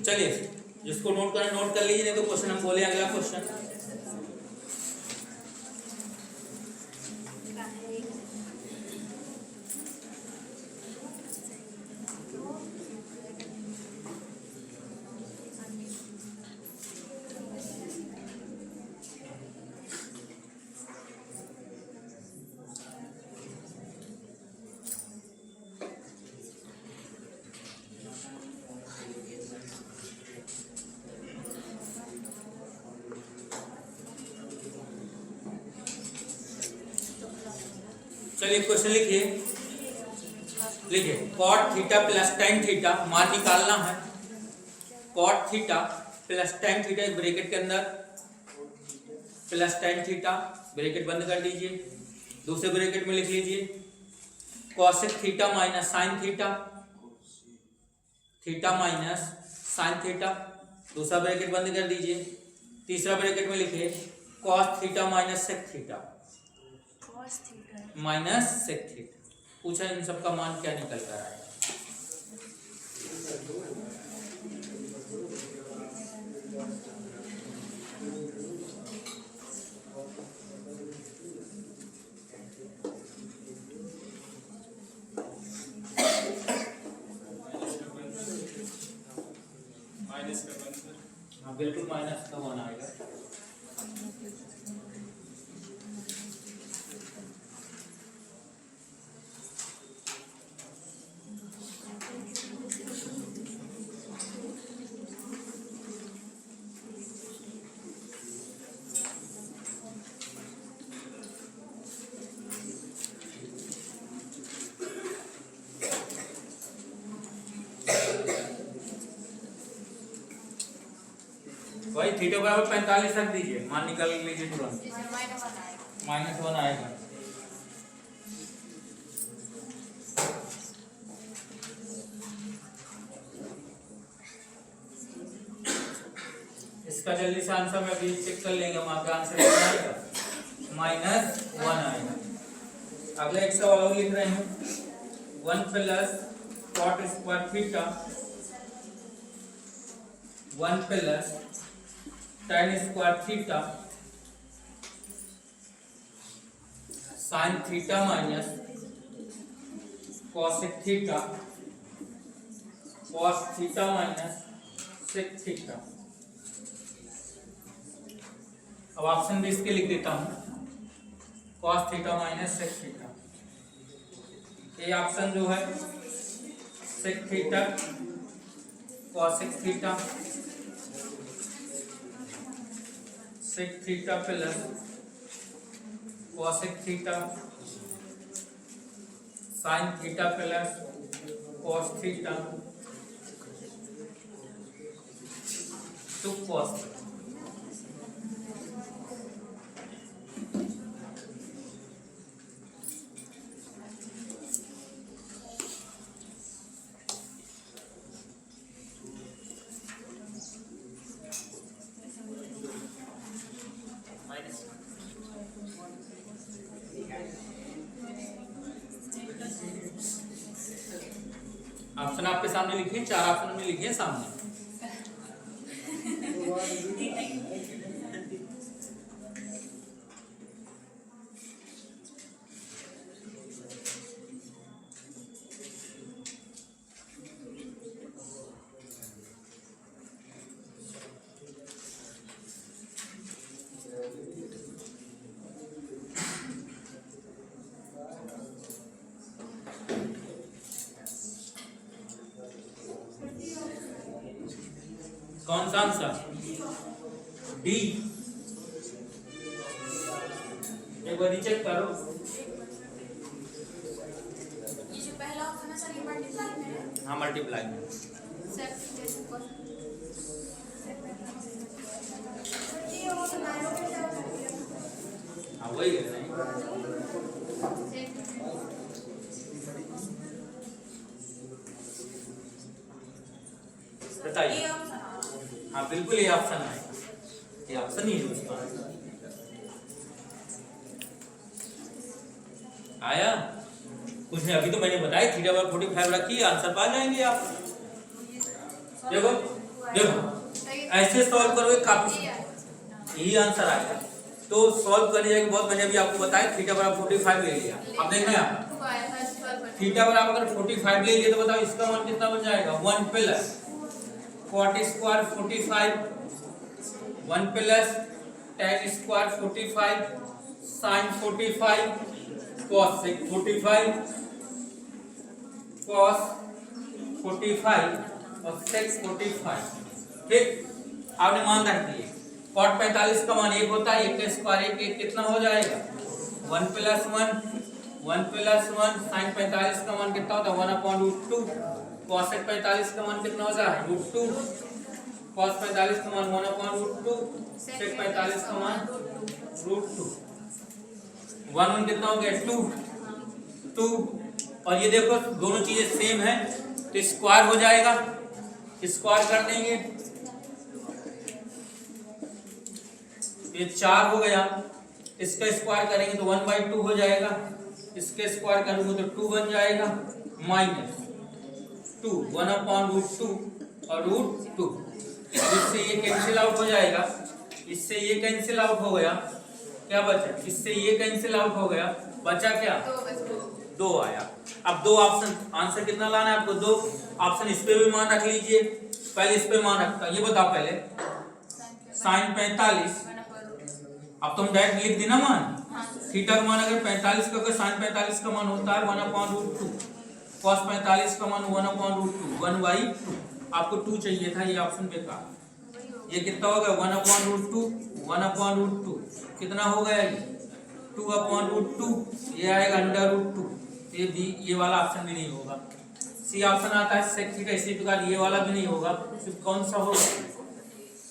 चलिए जिसको नोट करना नोट कर लीजिए, नहीं तो क्वेश्चन हम बोले अगला क्वेश्चन। चलिए क्वेश्चन लिखिए cot theta plus tan theta मान निकालना है। cot theta plus tan theta bracket के अंदर प्लस tan थीटा ब्रैकेट बंद कर दीजिए, दूसरे ब्रैकेट में लिख लीजिए cosec theta minus sin theta, theta minus sin theta, दूसरा ब्रैकेट बंद कर दीजिए, तीसरा ब्रैकेट में लिखिए cos theta minus sec theta minus sec theta. पूछा इन सब का मान क्या निकल कर आएगा। हाँ बिल्कुल माइनस का 1 आएगा। भाई थीटा बराबर 45 रख दीजिए, मान निकाल लीजिए तुरंत, -1 आएगा। इसका जल्दी से आंसर में अभी चेक कर लेंगे हम, आपका आंसर कितना आएगा, -1 आएगा। अगला एक सवाल और लिख रहे हैं 1 + cot square theta 1 + tan square theta sin theta minus cosec theta cos theta minus sec theta. अब ऑप्शन भी इसके लिख देता हूं cos theta minus sec theta. ये ऑप्शन जो है sec theta cosec theta sec theta plus cosec theta sin theta plus cos theta to cos theta. Option आपके सामने लिखिए, 4 ऑप्शन हमने लिखे हैं सामने। कौन सा आंसर? डी। एक बार रीचेक करो। ये जो पहला ऑप्शन है सर, ये मल्टीप्लाई में है। हाँ मल्टीप्लाई में। हाँ वही है नहीं। बताइए। हाँ बिल्कुल ये ऑप्शन है, ये ऑप्शन ही है उसका आया। कुछ नहीं, अभी तो मैंने बताया थीटा बाय 45 रखिए, आंसर पा जाएंगे आप। देखो देखो ऐसे सॉल्व करोगे काफी, यही आंसर आएगा। तो सॉल्व करने के बाद मैंने अभी आपको बताया थीटा बराबर 45 ले लिया। अब देखना है थीटा बराबर अगर 45 ले लिया तो बताओ इसका मान कितना बन जाएगा? 1 plus cot square 45, 1 plus tan square 45, sin 45, cos 45, cos 45 और sec 45। ठीक, आपने मान रख दिए। cot 45 का मान 1 होता है, 1 का स्क्वायर 1 कितना हो जाएगा? 1 प्लस 1, 1 प्लस 1। sin 45 का मान कितना होता है? 1/√2। cos 45 का मान कितना होता है? √2। cos 45 का मान 1/√2, sec 45 का मान √2। 1 कितना हो गया? 2। और ये देखो दोनों चीजें सेम है तो स्क्वायर हो जाएगा, स्क्वायर कर देंगे। ये 4 हो गया, इसका स्क्वायर करेंगे तो 1/2 हो जाएगा, इसके स्क्वायर करेंगे तो 2 बन जाएगा, -2 1/√2 और √2। इससे ये कैंसिल आउट हो जाएगा, इससे ये कैंसिल आउट हो गया, क्या बचा? इससे ये कैंसिल आउट हो गया, बचा क्या? 2 आया। अब 2 ऑप्शन, आंसर कितना लाना है आपको? 2 ऑप्शन। इस पे भी मान रख लीजिए, पहले इस पे मान रखता। ये बताओ पहले sin 45, अब तुम डायरेक्ट लिख देना मान। थीटा का मान अगर 45 का, अगर sin 45 का मान होता है 1/√2, cos 45 का मान 1/√2, 1/2। आपको 2 चाहिए था, ये ऑप्शन बेकार। ये कितना हो गया? 1/√2, 1/√2 कितना हो गया? 2/√2। ये आएगा √2। ये भी, ये वाला ऑप्शन भी नहीं होगा। सी ऑप्शन आता है sec थीटा, इसी प्रकार ये वाला भी नहीं होगा। सिर्फ कौन सा होगा?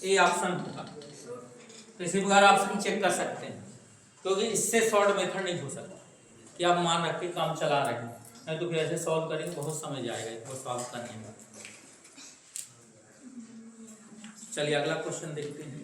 ए ऑप्शन होगा। तो इसी प्रकार ऑप्शन चेक कर सकते हैं, क्योंकि इससे शॉर्ट मेथड नहीं हो सकता कि आप मान रख के काम चला रहे हैं, नहीं तो फिर ऐसे सॉल्व करेंगे बहुत समय जाएगा इसको सॉल्व करने में। चलिए अगला क्वेश्चन देखते हैं।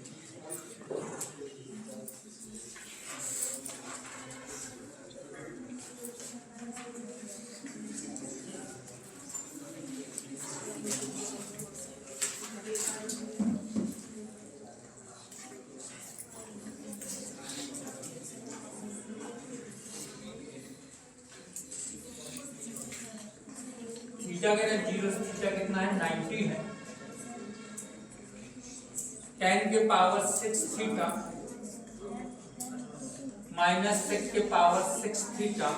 थीटा का 0 से थीटा कितना है? 90 है। tan के पावर 6 थीटा माइनस sec के power 6 theta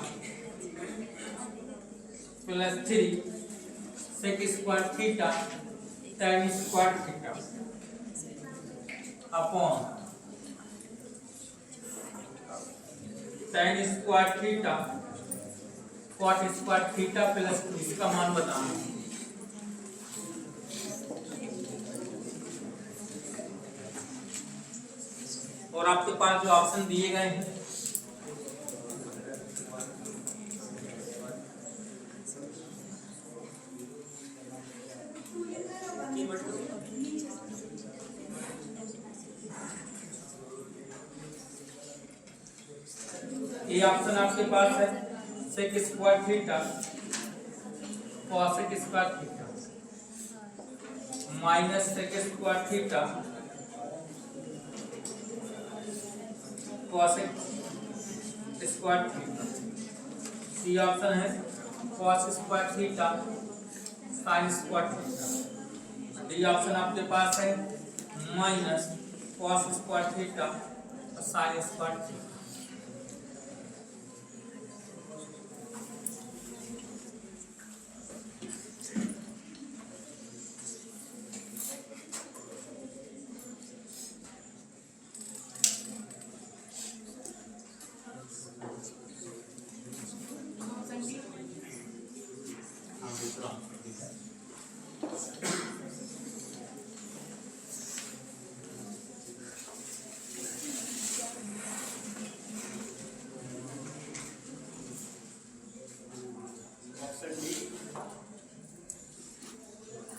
plus 3 sec square theta tan square theta upon tan square theta cot square theta plus 2। इसका मान बताना। और आपके पास जो ऑप्शन दिए गए हैं ये ऑप्शन आपके पास है sec square theta cosec square theta minus sec square theta cosec square theta. C option है cos square theta sin square theta. D option आपके पास है माइनस cos स्क्वायर थीटा और sin स्क्वायर थीटा।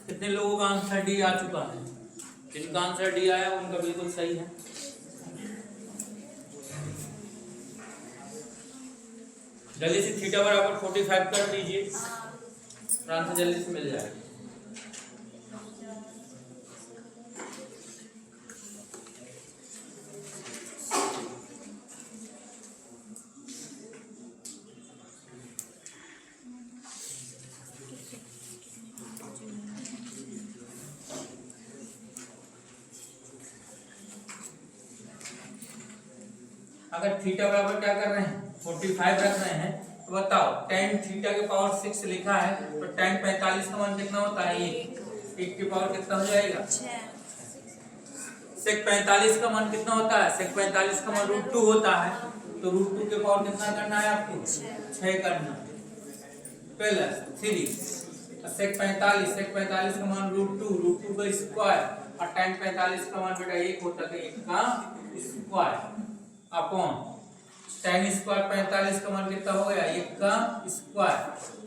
कितने लोगों का आंसर डी आ चुका है? जिनका आंसर डी आया उनका बिल्कुल सही है। जल्दी से थीटा बराबर 45 कर दीजिए, आंसर जल्दी से मिल जाएगा। अगर थीटा बराबर क्या कर रहे हैं 45 रख रहे हैं तो बताओ tan थीटा के पावर 6 लिखा है तो tan 45 का मान कितना होता है? 1 की पावर कितना हो जाएगा? 6। sec 45 का मान कितना होता है? sec 45 का मान √2 होता है तो √2 के पावर कितना करना है आपको? 6 करना प्लस 3 sec 45 का मान √2 का स्क्वायर और tan 45 का मान बेटा 1 होता है 1 का स्क्वायर अपॉन tan स्क्वायर 45 का मान कितना हो गया? 1 का स्क्वायर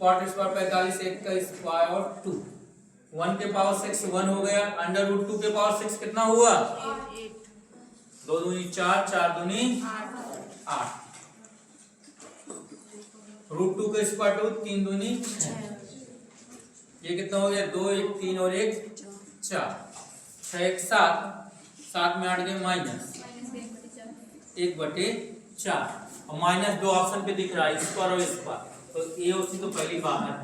cot स्क्वायर 45 1 का स्क्वायर और 2 1 के पावर 6 1 हो गया अंडर रूट 2 के पावर 6 कितना हुआ? 2 दूनी 4 4 दूनी 8 रूट 2 का स्क्वायर 2 3 दूनी 6 ये कितना हो गया? 2 1 3 और 1 4 6 1 7 7 में 8 गए माइनस 1/4 और माइनस 2 ऑप्शन पे दिख रहा है स्क्वायर और स्क्वायर तो ए और सी तो पहली बाहर है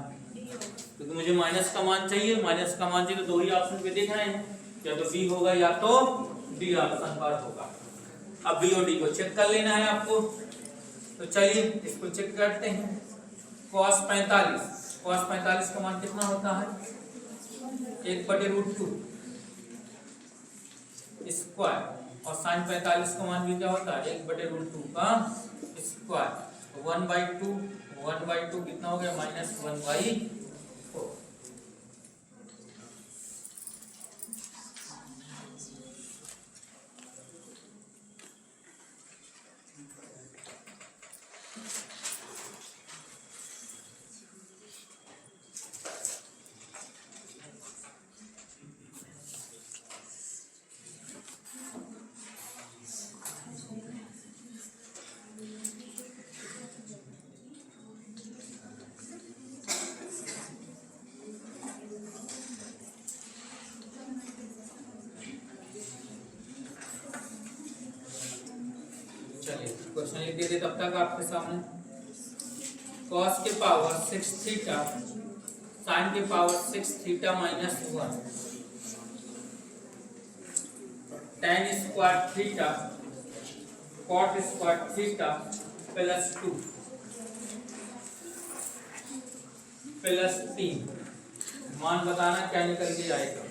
क्योंकि मुझे माइनस का मान चाहिए। माइनस का मान चाहिए तो 2 ही ऑप्शन पे दिख रहे हैं या तो बी होगा या तो डी ऑप्शन पर होगा। अब बी और डी को चेक कर लेना है आपको तो चलिए इसको चेक करते हैं। cos 45 का मान कितना होता है? 1/√2 स्क्वायर और sin 45 का मान भी क्या होता है? 1/√2 का स्क्वायर 1/2 कितना हो गया? -1/4 क्वेश्चन लिख दे तब तक आपके सामने। cos के पावर 6 थीटा sin के power 6 theta -1 tan square theta cot square theta +2 +3 मान बताना क्या निकल के आएगा?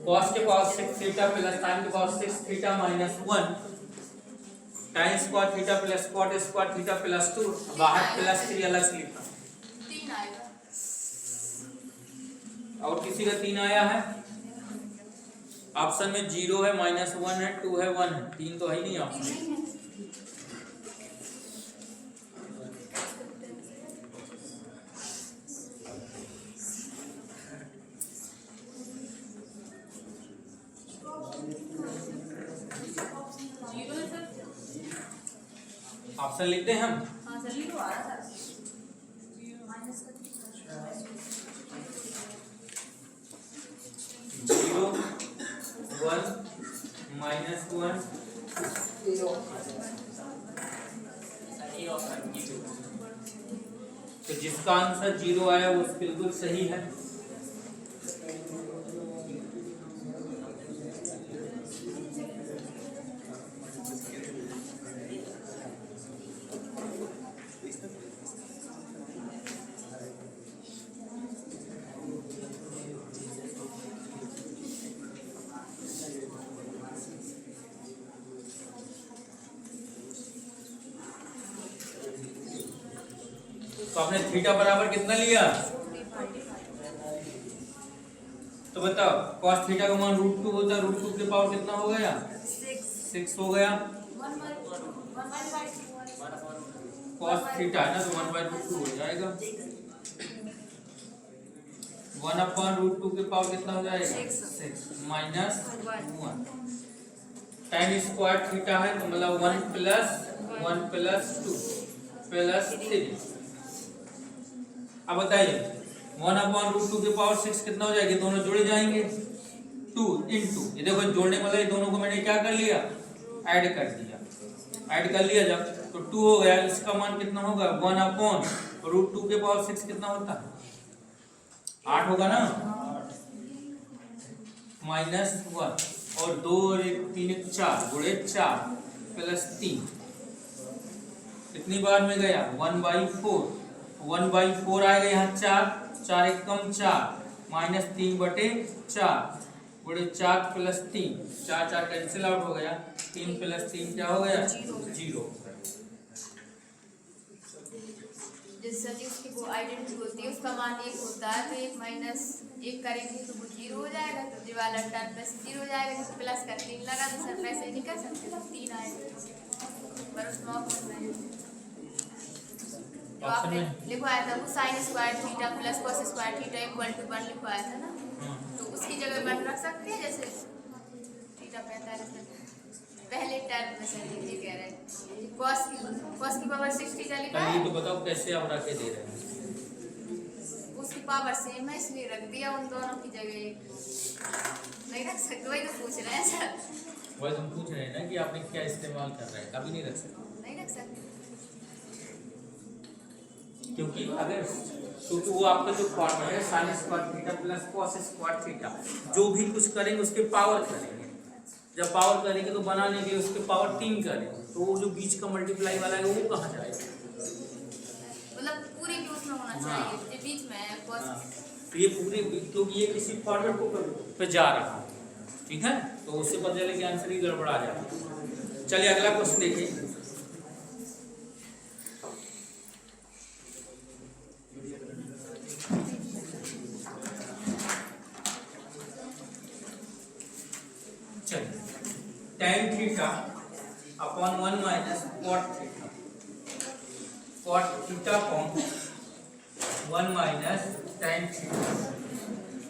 cos के पावर 6 थीटा प्लस sin के power 6 theta -1 tan square theta plus cot square theta +2 बाहर +3 अलग से लिखा 3 आएगा और किसी का 3 आया है? ऑप्शन में 0 है -1 है 2 है 1 है 3 तो है ही नहीं ऑप्शन। ऑप्शन लिखते हैं हम। हाँ सर ये तो आ रहा था माइनस का 0 1 -1 तो जिसका आंसर 0 आया वो बिल्कुल सही है। तो आपने थीटा बराबर कितना लिया? तो बताओ cos थीटा का मान √2 होता है, √2 के पावर कितना हो गया? 6 हो गया। cos थीटा है ना, तो 1/√2 हो जाएगा। 1/√2 के पावर कितना हो जाएगा? 6 माइनस 1। tan स्क्वायर थीटा है तो मतलब 1 + 1 + 2 + 3। अब बताइए 1/√2 के पावर 6 कितना हो जाएगा? दोनों जोड़े जाएंगे 2 × ये देखो जोड़ने वाला ये दोनों को मैंने क्या कर लिया? ऐड कर दिया। ऐड कर लिया जब तो 2 हो गया। इसका मान कितना होगा? 1/√2 के पावर 6 कितना होता है? 8 होगा ना, -1 और 2 और 1 3 1 4 गुणे 4 + 3 कितनी बार में गया? 1/4। 1/4 आएगा यहाँ 4 4 1 कम 4 -3/4 गुणे 4 + 3 4 4 कैंसिल आउट हो गया। 3 + 3 क्या हो गया? 0। जिस सदिश की वो आइडेंटिटी होती है उसका मान 1 होता है, तो 1 - 1 करेंगे तो वो 0 हो जाएगा। तो ये वाला टर्म वैसे 0 हो जाएगा, तो प्लस का 3 लगा तो सर वैसे ही नहीं कर सकते, तो 3 आएगा। पर उसमें ऑप्शन में जो आपने लिखवाया था वो sin square theta + cos square theta = 1 लिखवाया था ना, तो उसकी जगह 1 रख सकते हैं। जैसे थीटा 45 पहले टर्म में सर ये कह रहे हैं cos की पावर 6 थीटा लिखा है। तो बताओ कैसे आप रख के दे रहे हैं? उसकी पावर सेम है इसलिए रख दिया उन दोनों की जगह। नहीं रख सकते, वही तो पूछ रहे हैं सर। वही तुम पूछ रहे हैं ना कि आपने क्या इस्तेमाल कर रहे हैं। कभी नहीं रख सकते, नहीं रख सकते क्योंकि वो आपका जो फॉर्मूला है sin square theta + cos square theta, जो भी कुछ करेंगे उसके पावर करेंगे। जब पावर करेंगे तो बनाने के लिए उसके पावर 3 करेंगे, तो वो जो बीच का मल्टीप्लाई वाला है वो कहाँ जाएगा? मतलब पूरी भी उसमें होना चाहिए, ये बीच में है cos। तो ये पूरी, क्योंकि ये किसी फॉर्मेट को पे जा रहा है, ठीक है, तो उससे पता चले कि आंसर ही गड़बड़ा जाए। चलिए अगला क्वेश्चन देखिए। tan theta upon 1 - cot theta, cot theta upon 1 - tan theta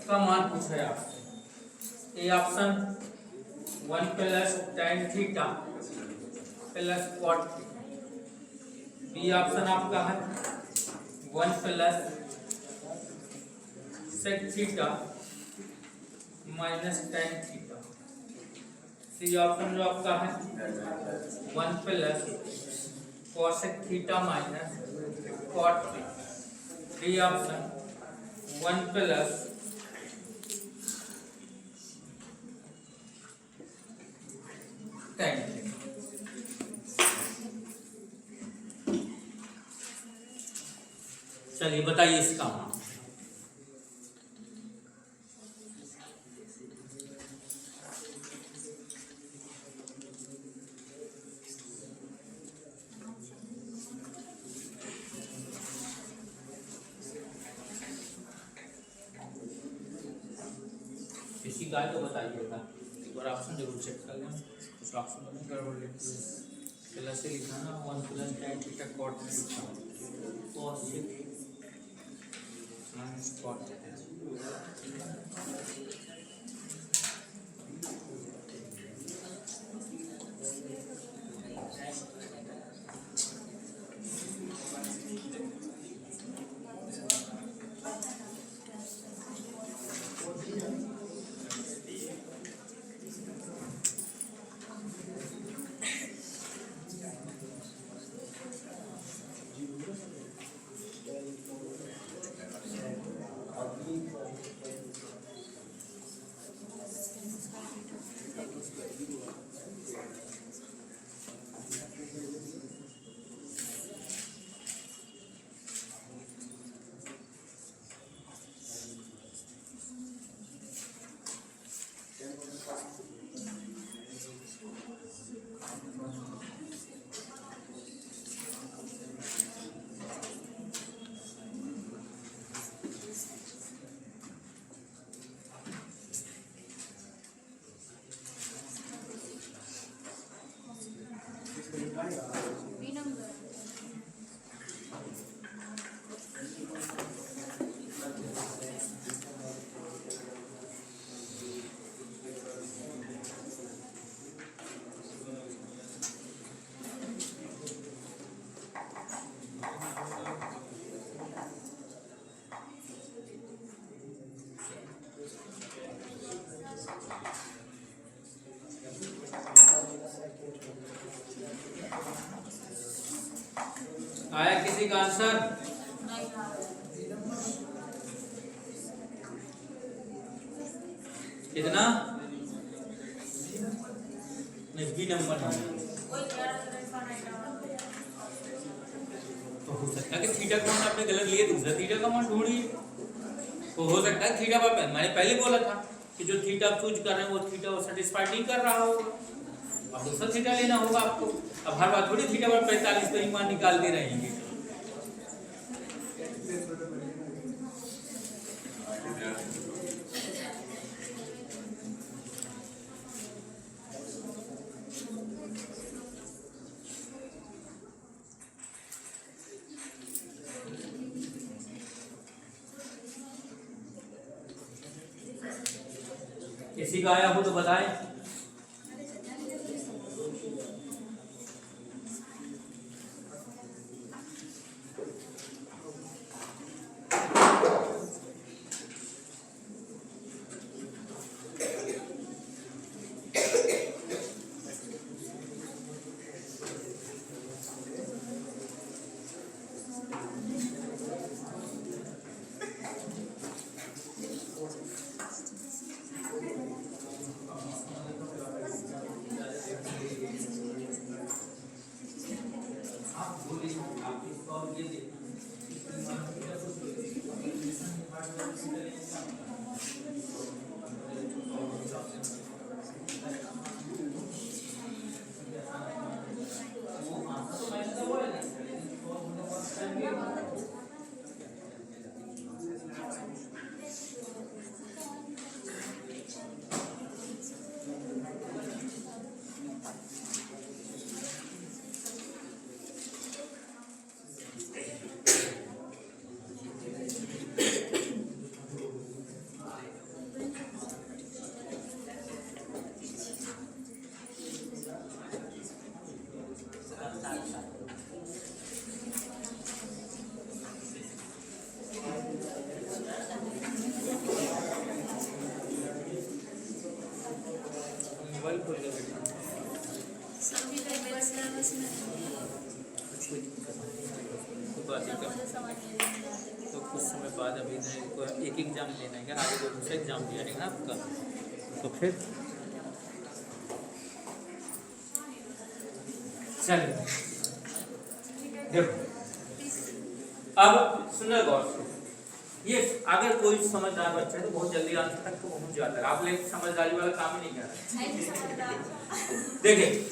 का मान पूछा है आपसे। A option 1 + tan theta + cot theta. B option आपका है 1 + sec theta - tan theta. C option जो आपका है 1 + cosec theta - cot theta. D option 1 + tan theta. चलिए बताइए इसका मान। किसी का तो बताइएगा, एक बार ऑप्शन जरूर चेक कर लें। कुछ ऑप्शन में गड़बड़ लिखी है, पहले से लिखा ना 1 + tan theta cot theta cosec - cot theta. किसी का आंसर? कितना? नहीं, बी नंबर है। तो हो सकता है कि थीटा का मान आपने गलत लिए, दूसरा थीटा का मान ढूंढिए। तो हो सकता है थीटा पर मैंने पहले बोला था कि जो थीटा आप चूज कर रहे हैं वो थीटा वो सेटिस्फाई नहीं कर रहा होगा, अब दूसरा थीटा लेना होगा आपको। अब हर बार थोड़ी थीटा पर 45 का ही मान निकालते रहेंगे। किसी का आया हो तो बताएं। तो कुछ समय बाद अभी एक एग्जाम देना है क्या, आगे तो दूसरा एग्जाम दिया नहीं ना आपका, तो फिर चलिए देखो। अब सुनना गौर से, ये अगर कोई समझदार बच्चा है तो बहुत जल्दी आंसर तक तो पहुंच जाता है। आप लोग समझदारी वाला काम ही नहीं कर रहे। देखिए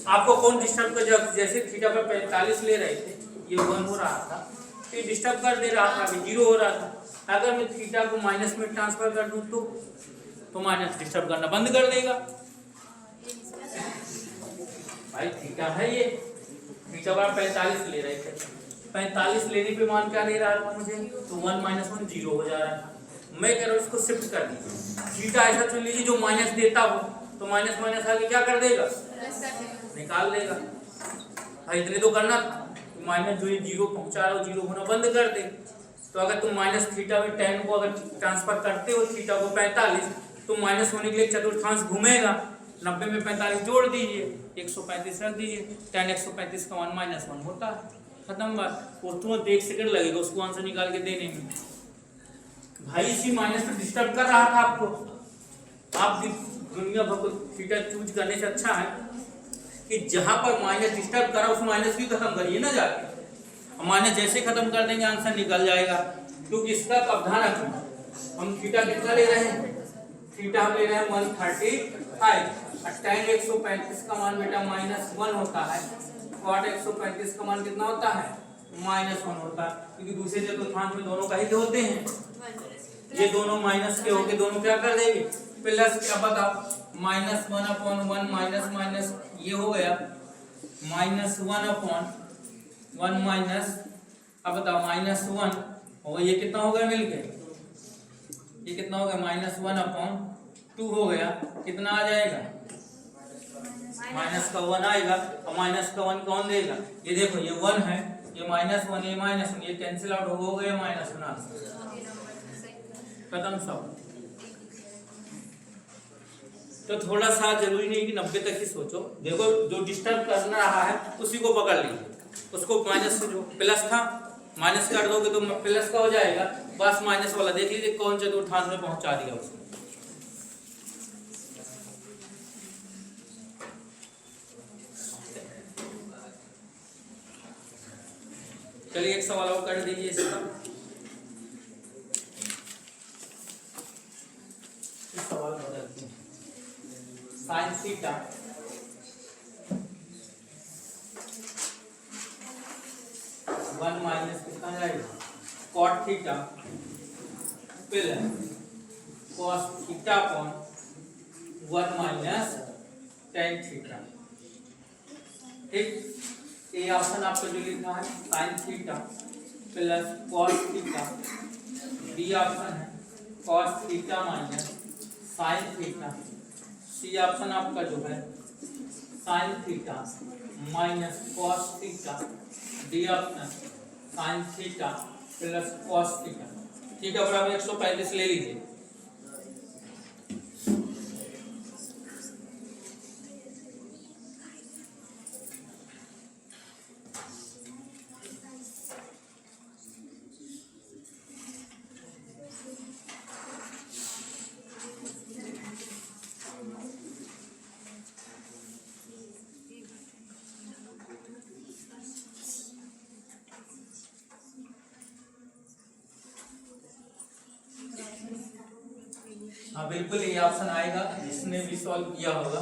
आपको कौन डिस्टर्ब कर, जब जैसे थीटा पर 45 ले रहे थे, ये 1 हो रहा था, ये डिस्टर्ब कर दे रहा था, अभी 0 हो रहा था। अगर मैं थीटा को माइनस में ट्रांसफर कर दूं तो माइनस डिस्टर्ब करना बंद कर देगा। भाई थीटा है, ये थीटा पर 45 ले रहे थे, 45 लेने पे मान क्या दे रहा था मुझे, तो 1 - 1 0 हो जा रहा था। मैं कह रहा हूँ इसको शिफ्ट कर दीजिए, थीटा ऐसा चुन लीजिए जो माइनस देता हो, तो माइनस माइनस आगे क्या कर देगा, निकाल देगा। भाई इतने तो करना था, माइनस जो ये 0 पहुंचा रहा हो 0 होना बंद कर दे। तो अगर तुम माइनस थीटा में 10 को अगर ट्रांसफर करते हो थीटा को 45, तो माइनस होने के लिए चतुर्थांश घूमेगा, 90 में 45 जोड़ दीजिए, 135 रख दीजिए, 10 135 का 1 - 1 होता है, खत्म बात। और तुरंत 1 सेकंड लगेगा उसको आंसर निकाल के देने में। भाई इसी माइनस में डिस्टर्ब कर रहा था आपको, आप दुनिया भर को थीटा चूज करने से अच्छा है कि जहां पर माइनस डिस्टर्ब करा उस माइनस की खत्म करिए ना जाके, माइनस जैसे खत्म कर देंगे आंसर निकल जाएगा। क्योंकि इसका अवधान रखना, हम थीटा कितना ले रहे हैं, थीटा हम ले रहे हैं 135, tan 135 का मान बेटा -1 होता है, cot 135 का मान कितना होता है, -1 होता है, क्योंकि दूसरे चतुर्थांश में दोनों का ही होते हैं। ये दोनों माइनस के होके दोनों क्या कर देंगे, प्लस। क्या बताओ, -1/1 माइनस माइनस ये हो गया -1/1 माइनस, अब बताओ -1 और ये कितना हो गया मिलके, ये कितना हो गया -1/2 हो गया, कितना आ जाएगा, माइनस का 1 आएगा। और माइनस का 1 कौन देगा, ये देखो ये 1 है, ये -1 ये -1 ये कैंसिल आउट हो गया, -1 खत्म सब। तो थोड़ा सा जरूरी नहीं कि 90 तक ही सोचो, देखो जो डिस्टर्ब करना रहा है उसी को पकड़ लीजिए। उसको माइनस से जो प्लस था माइनस कर दोगे तो प्लस का हो जाएगा, बस माइनस वाला देख लीजिए कौन चतुर्थांश में पहुंचा दिया उसको। चलिए एक सवाल और कर दीजिए इसका। इस सवाल बदलते हैं। साइन थीटा वन माइनस कितना जाएगा cot theta plus cos theta upon one minus tan theta. ठीक, ये ऑप्शन आपको जो लिखा है sine theta plus cos theta, B option है cos theta minus sine theta, C option आपका जो है sine theta minus cos theta, D option sine theta plus cos theta. Theta बराबर 135 ले लीजिए। हाँ बिल्कुल ये ऑप्शन आएगा जिसने भी सॉल्व किया होगा।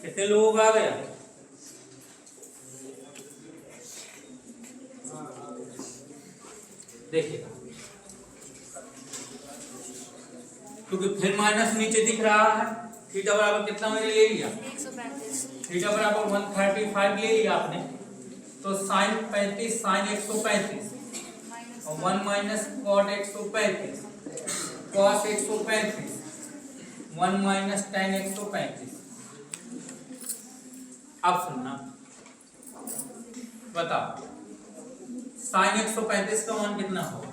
कितने लोगों का आ गया? देखिए क्योंकि फिर माइनस नीचे दिख रहा है, थीटा बराबर कितना मैंने ले लिया 135, थीटा बराबर 135 ले लिया आपने, तो साइन 35 साइन 135 और 1 minus cot 135 cos 135 1 minus tan 135। अब सुनना बताओ साइन 135 का मान कितना होगा?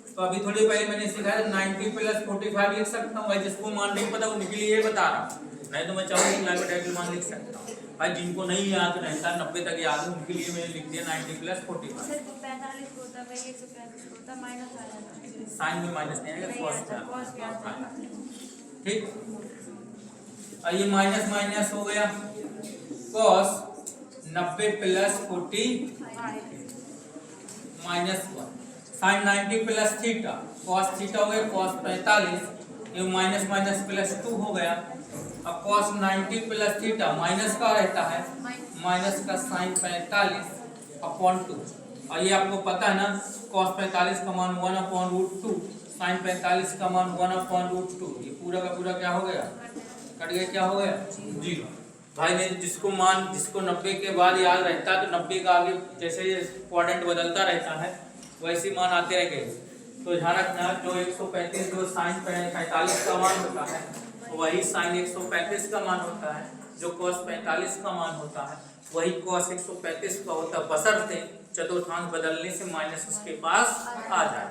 तो अभी थोड़ी पहले मैंने सिखाया 90 प्लस 45 लिख सकता हूँ भाई, जिसको मान नहीं पता उनके लिए बता रहा हूँ, नहीं तो मैं चाहूँगी लाइव मान लिख सकता हूँ भाई, जिनको नहीं याद रहता 90 तक याद है उनके लिए मैंने लिख दिया 90 प्लस 45। साइन में माइनस नहीं आएगा कॉस। ठीक, और ये माइनस माइनस हो गया cos 90 plus 40 minus 1 sine 90 plus theta cos theta हो गया कॉस 45, ये माइनस माइनस प्लस 2 हो गया। अब कॉस 90 प्लस थीटा माइनस का रहता है माइनस का साइन 45 अपॉन 2, और ये आपको पता है ना कॉस 45 का मान 1 अपॉन रूट 2, साइन 45 का मान 1 अपॉन रूट 2, ये पूरा का पूरा क्या हो गया कट गया, क्या हो गया 0। भाई ने जिसको 90 के बाद याद रहता है तो 90 का आगे जैसे क्वाड्रेंट बदलता रहता है वैसे मान आते रहेंगे। तो ध्यान रखना जो 135 जो साइन 45 का मान होता है वही साइन 135 का मान होता है, जो cos 45 का मान होता है वही cos 135 का होता है, बशर्ते चतुर्थांश बदलने से माइनस उसके पास आ जाए।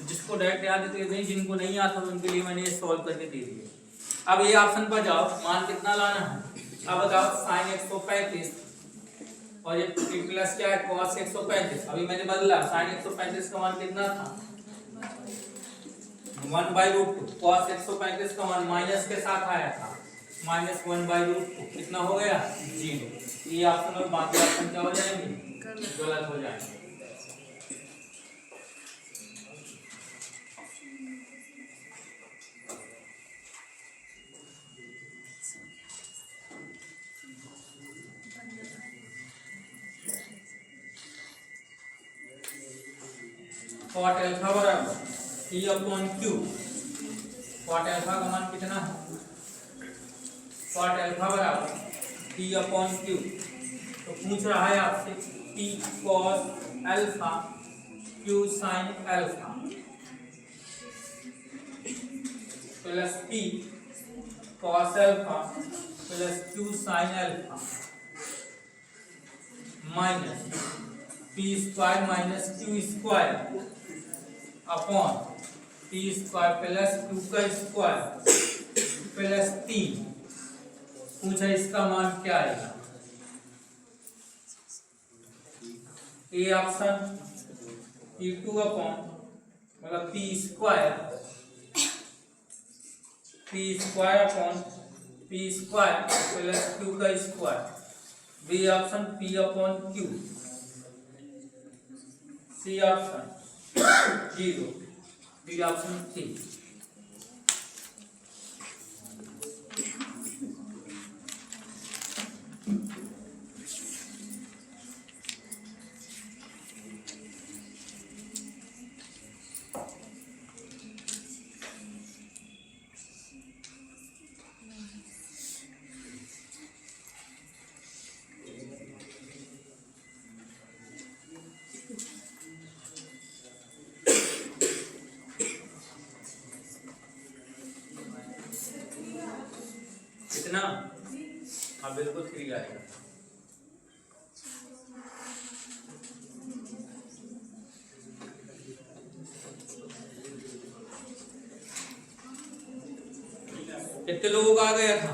जिसको डायरेक्ट याद है तो जिनको नहीं आता तो उनके लिए मैंने ये सॉल्व करके दे दिया। अब ये ऑप्शन पर जाओ, मान कितना लाना है, अब बताओ साइन 135 और ये प्लस क्या है cos 135, अभी मैंने बदला साइन 135 का मान कितना था 1/√2, cos 135 का मान माइनस के साथ आया था माइनस 1/√2, कितना हो गया 0। ये ऑप्शन और बाकी ऑप्शन क्या हो जाएंगे गलत हो जाएंगे। cot अल्फा बराबर P upon Q, cot alpha का मान कितना है cot अल्फा बराबर P अपॉन Q, तो पूछ रहा है आपसे P cos alpha Q sin alpha plus P cos alpha plus Q sin alpha minus P square minus Q square upon P square plus Q का स्क्वायर प्लस 3। पूछा इसका मान क्या आएगा? ए ऑप्शन E2 अपॉन मतलब P square upon P square plus Q का square. B option P upon Q. C option 0। D option 3। कितना? हाँ बिल्कुल 3 आएगा। कितने लोगों का आ गया था?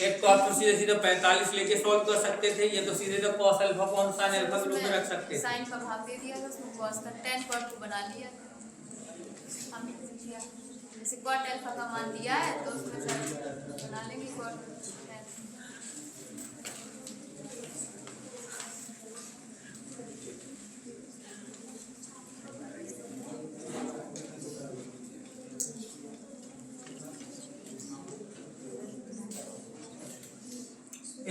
एक तो आप तो सीधे सीधे 45 लेके सॉल्व कर सकते थे, ये तो सीधे तो cos अल्फा को sin अल्फा के रूप में रख सकते थे। साइन का भाग दे दिया था उसमें cos का tan cot को बना लिया हमने किया। जैसे cot अल्फा का मान दिया है तो उसमें से बना लेंगे cot tan।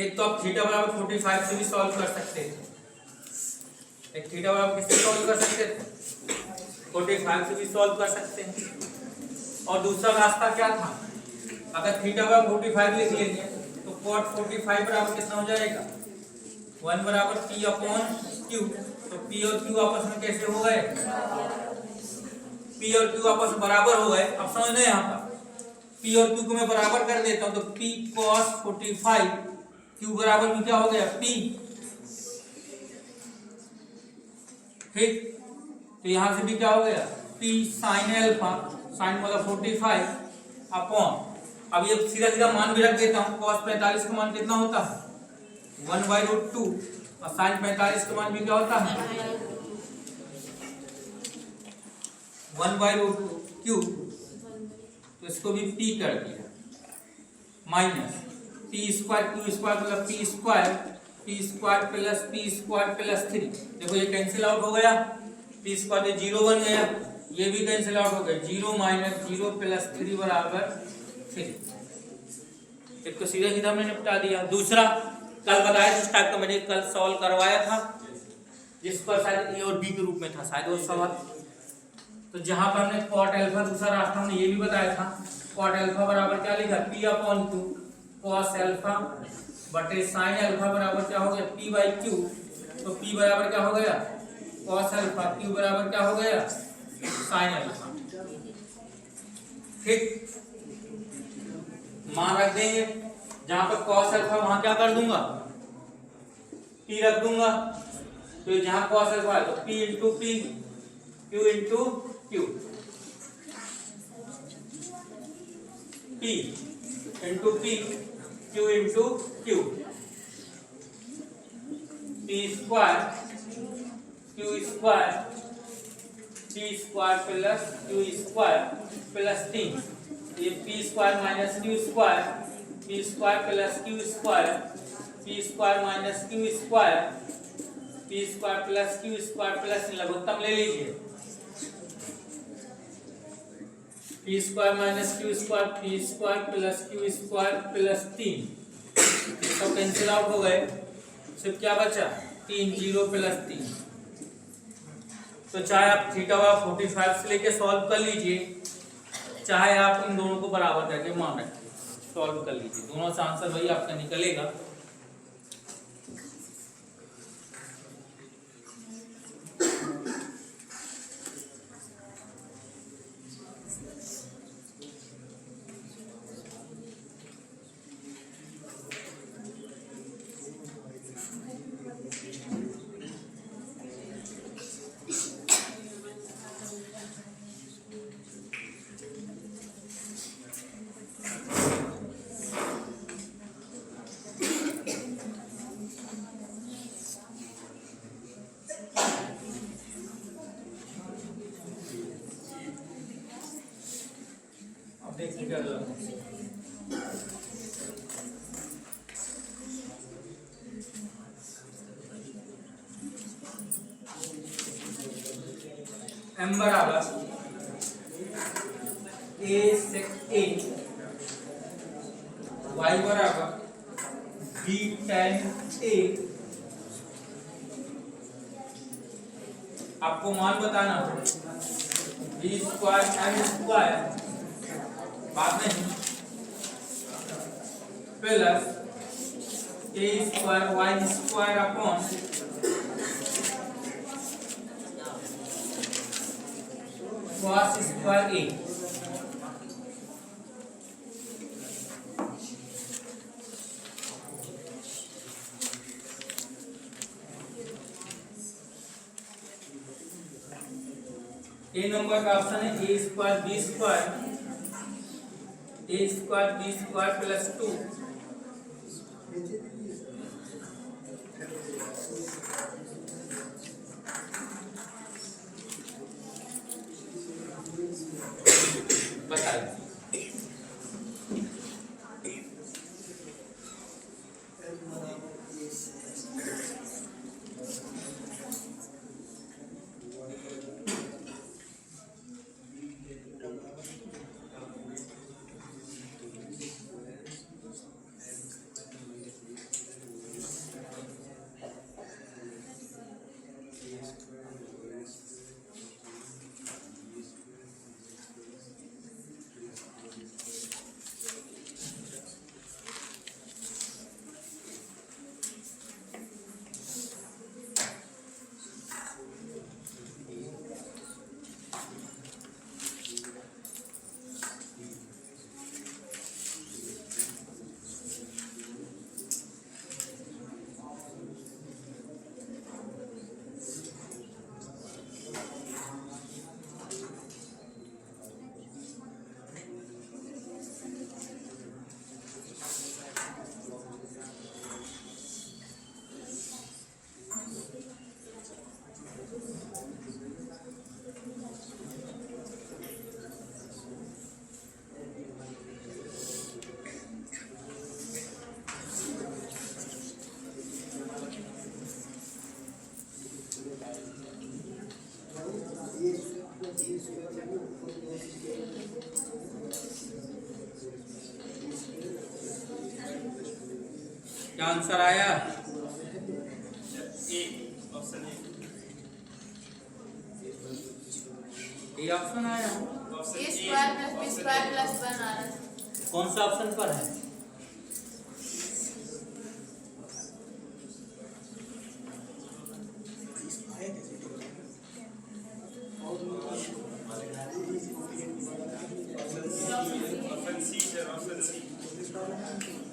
एक तो आप थीटा बराबर 45 से भी सॉल्व कर सकते थे। एक थीटा बराबर किससे सॉल्व कर सकते थे? 45 से भी सॉल्व कर सकते हैं। और दूसरा रास्ता क्या था? अगर थीटा बराबर 45 लिख लेंगे तो cot 45 बराबर कितना हो जाएगा? 1 बराबर p अपॉन q। तो p और q आपस में कैसे हो गए? p और q आपस में बराबर हो गए। अब समझना यहाँ पर p और q को मैं बराबर कर देता हूँ तो p cos 45 q बराबर में क्या हो गया? p। ठीक, तो यहां से भी क्या हो गया? p sin अल्फा, sin मतलब 45 अपॉन, अब ये सीधा सीधा मान भी रख देता हूँ। cos 45 का मान कितना होता है? 1/√2 और sin 45 का मान भी क्या होता है? 1/√2 q। तो इसको भी p कर दिया minus p square q square मतलब p स्क्वायर प्लस 3। देखो ये कैंसिल आउट हो गया, p स्क्वायर 0 बन गया, ये भी कैंसिल आउट हो गया। 0 - 0 प्लस 3 बराबर 3। एक तो सीधा सीधा हमने निपटा दिया। दूसरा कल बताया जिस टाइप का मैंने कल सॉल्व करवाया था, जिस पर शायद ए और बी के रूप में था शायद वो सवाल। तो जहां पर हमने cot अल्फा, दूसरा रास्ता हमने ये भी बताया था, cot अल्फा बराबर क्या लिखा? p upon q cos alpha बटे sin अल्फा बराबर क्या हो गया? p/q। तो p बराबर क्या हो गया? cos अल्फा, q बराबर क्या हो गया? sin alpha. ठीक, मान रख देंगे। जहां पर cos अल्फा वहां क्या कर दूंगा? p रख दूंगा। तो जहां cos अल्फा है तो p into p, q into q, p into p, q into q। p square q square p square plus q square plus 3। ये p square minus q square, p square plus q square, p square minus q square, p square plus q square plus लघुत्तम ले लीजिए। p square minus q square, p square plus q square plus 3 तो कैंसिल आउट हो गए। सिर्फ क्या बचा? 3 0 प्लस 3। तो चाहे आप थीटा व 45 से लेके सॉल्व कर लीजिए, चाहे आप इन दोनों को बराबर करके मान रखिए सॉल्व कर लीजिए, दोनों से आंसर वही आपका निकलेगा। कर लो। m बराबर a sec a, y बराबर b tan a। आपको मान बताना b स्क्वायर m स्क्वायर बाद में plus a square y square upon cos square a। A number का ऑप्शन है A square B square, A square B square plus 2 बताइए। क्या आंसर आया? ए ऑप्शन आया। A square plus B square plus 1 आ रहा है। कौन सा ऑप्शन पर है?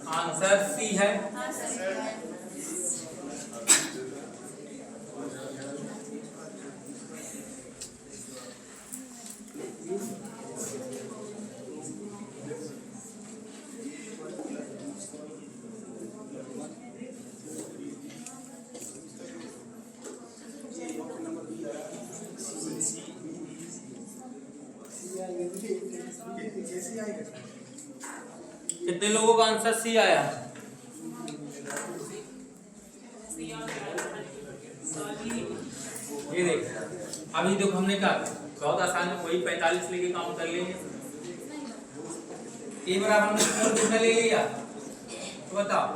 आंसर सी है। हाँ सर। कितने लोगों का आंसर सी आया? ये देख, अभी देखो हमने कहा बहुत आसान है, वही 45 लेके काम कर लेंगे। ए बराबर हमने स्मॉल कितना ले लिया तो बताओ।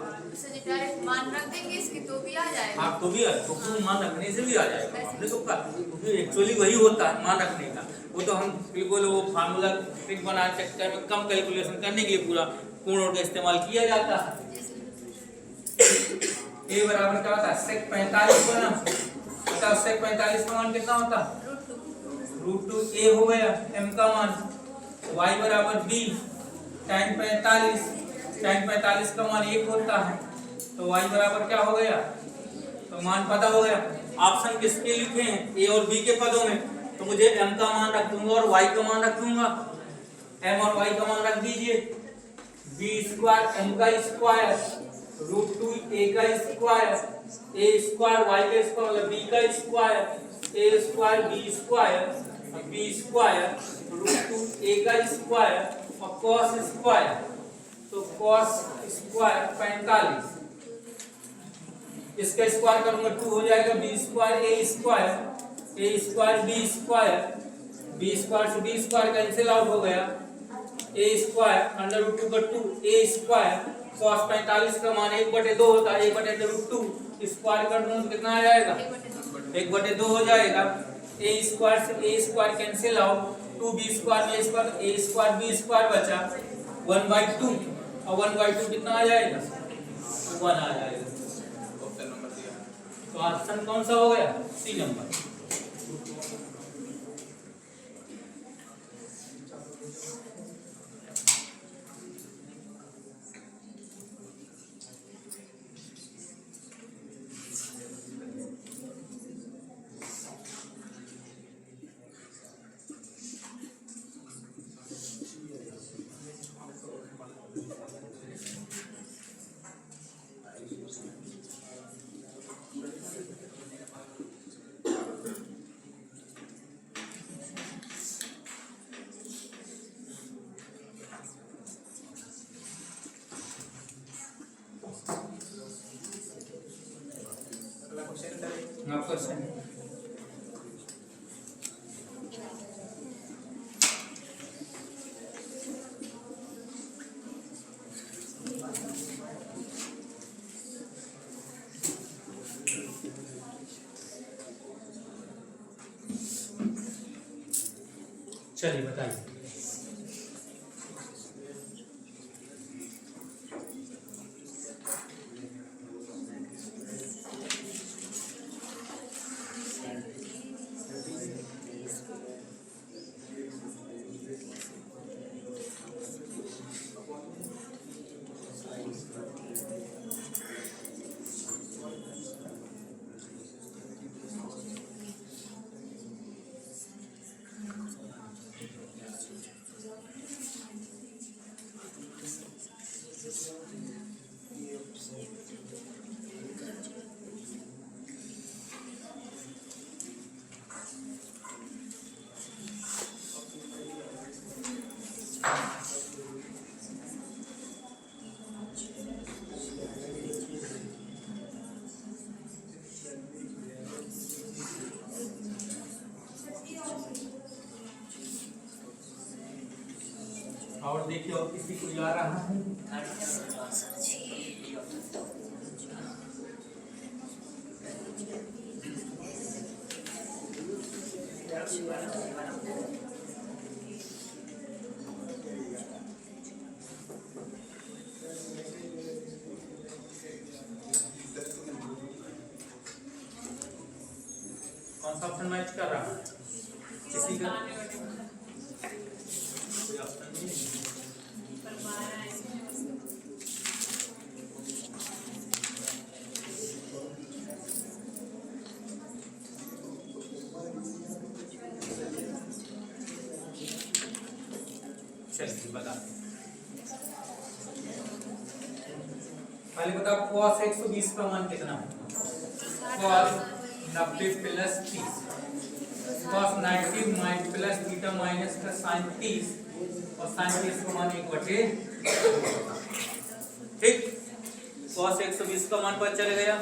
सर डायरेक्ट मान रख देंगे इसकी तो भी आ जाएगा। आप तो भी तो मान रखने से भी आ जाएगा। हमने तो कहा क्योंकि एक्चुअली वही होता है मान रखने का। वो तो हम बिल्कुल वो फार्मूला ट्रिक बना चक्कर में कम कैलकुलेशन करने के लिए पूरा पूर्ण का इस्तेमाल किया जाता है। ए बराबर क्या होता है? सेक 45 बना बताओ। सेक 45 का मान कितना होता है? √2 a हो गया m का मान। y बराबर b tan 45, tan 45 का मान 1 होता है तो y बराबर क्या हो गया? तो मान पता हो गया। ऑप्शन किसके लिखे हैं? a और b के पदों में, तो मुझे m का मान रख दूंगा और y का मान रख दूंगा। m और y का मान रख दीजिए। b स्क्वायर m का स्क्वायर √2 a का स्क्वायर a स्क्वायर y का स्क्वायर मतलब b का square a square b square b square √2 a का स्क्वायर और cos स्क्वायर, तो cos स्क्वायर 45, इसका स्क्वायर करूंगा 2 हो जाएगा b square a square b square, b square से b स्क्वायर कैंसिल आउट हो गया, a स्क्वायर अंडर रूट 2 का 2 a स्क्वायर cos 45 का मान 1/2 होता है, 1/2 स्क्वायर कर दूं तो कितना आ जाएगा 1/2 हो जाएगा। a स्क्वायर से a square cancel out, 2b square में a स्क्वायर b स्क्वायर बचा 1/2 और 1/2 कितना आ जाएगा 1 आ जाएगा। तो ऑप्शन कौन सा हो गया सी नंबर। क्वेश्चन चलिए बताइए। और देखिए और किसी को जा रहा है कौन सा ऑप्शन मैच कर रहा है किसी का कोई ऑप्शन नहीं है। चलिए बताते हैं। पहले बताओ cos 120 का मान कितना है cos 90 plus 30 cos 90 plus theta minus का sin 30 और sin 30 का मान 1/2 ठीक। cos 120 का मान पता चल गया।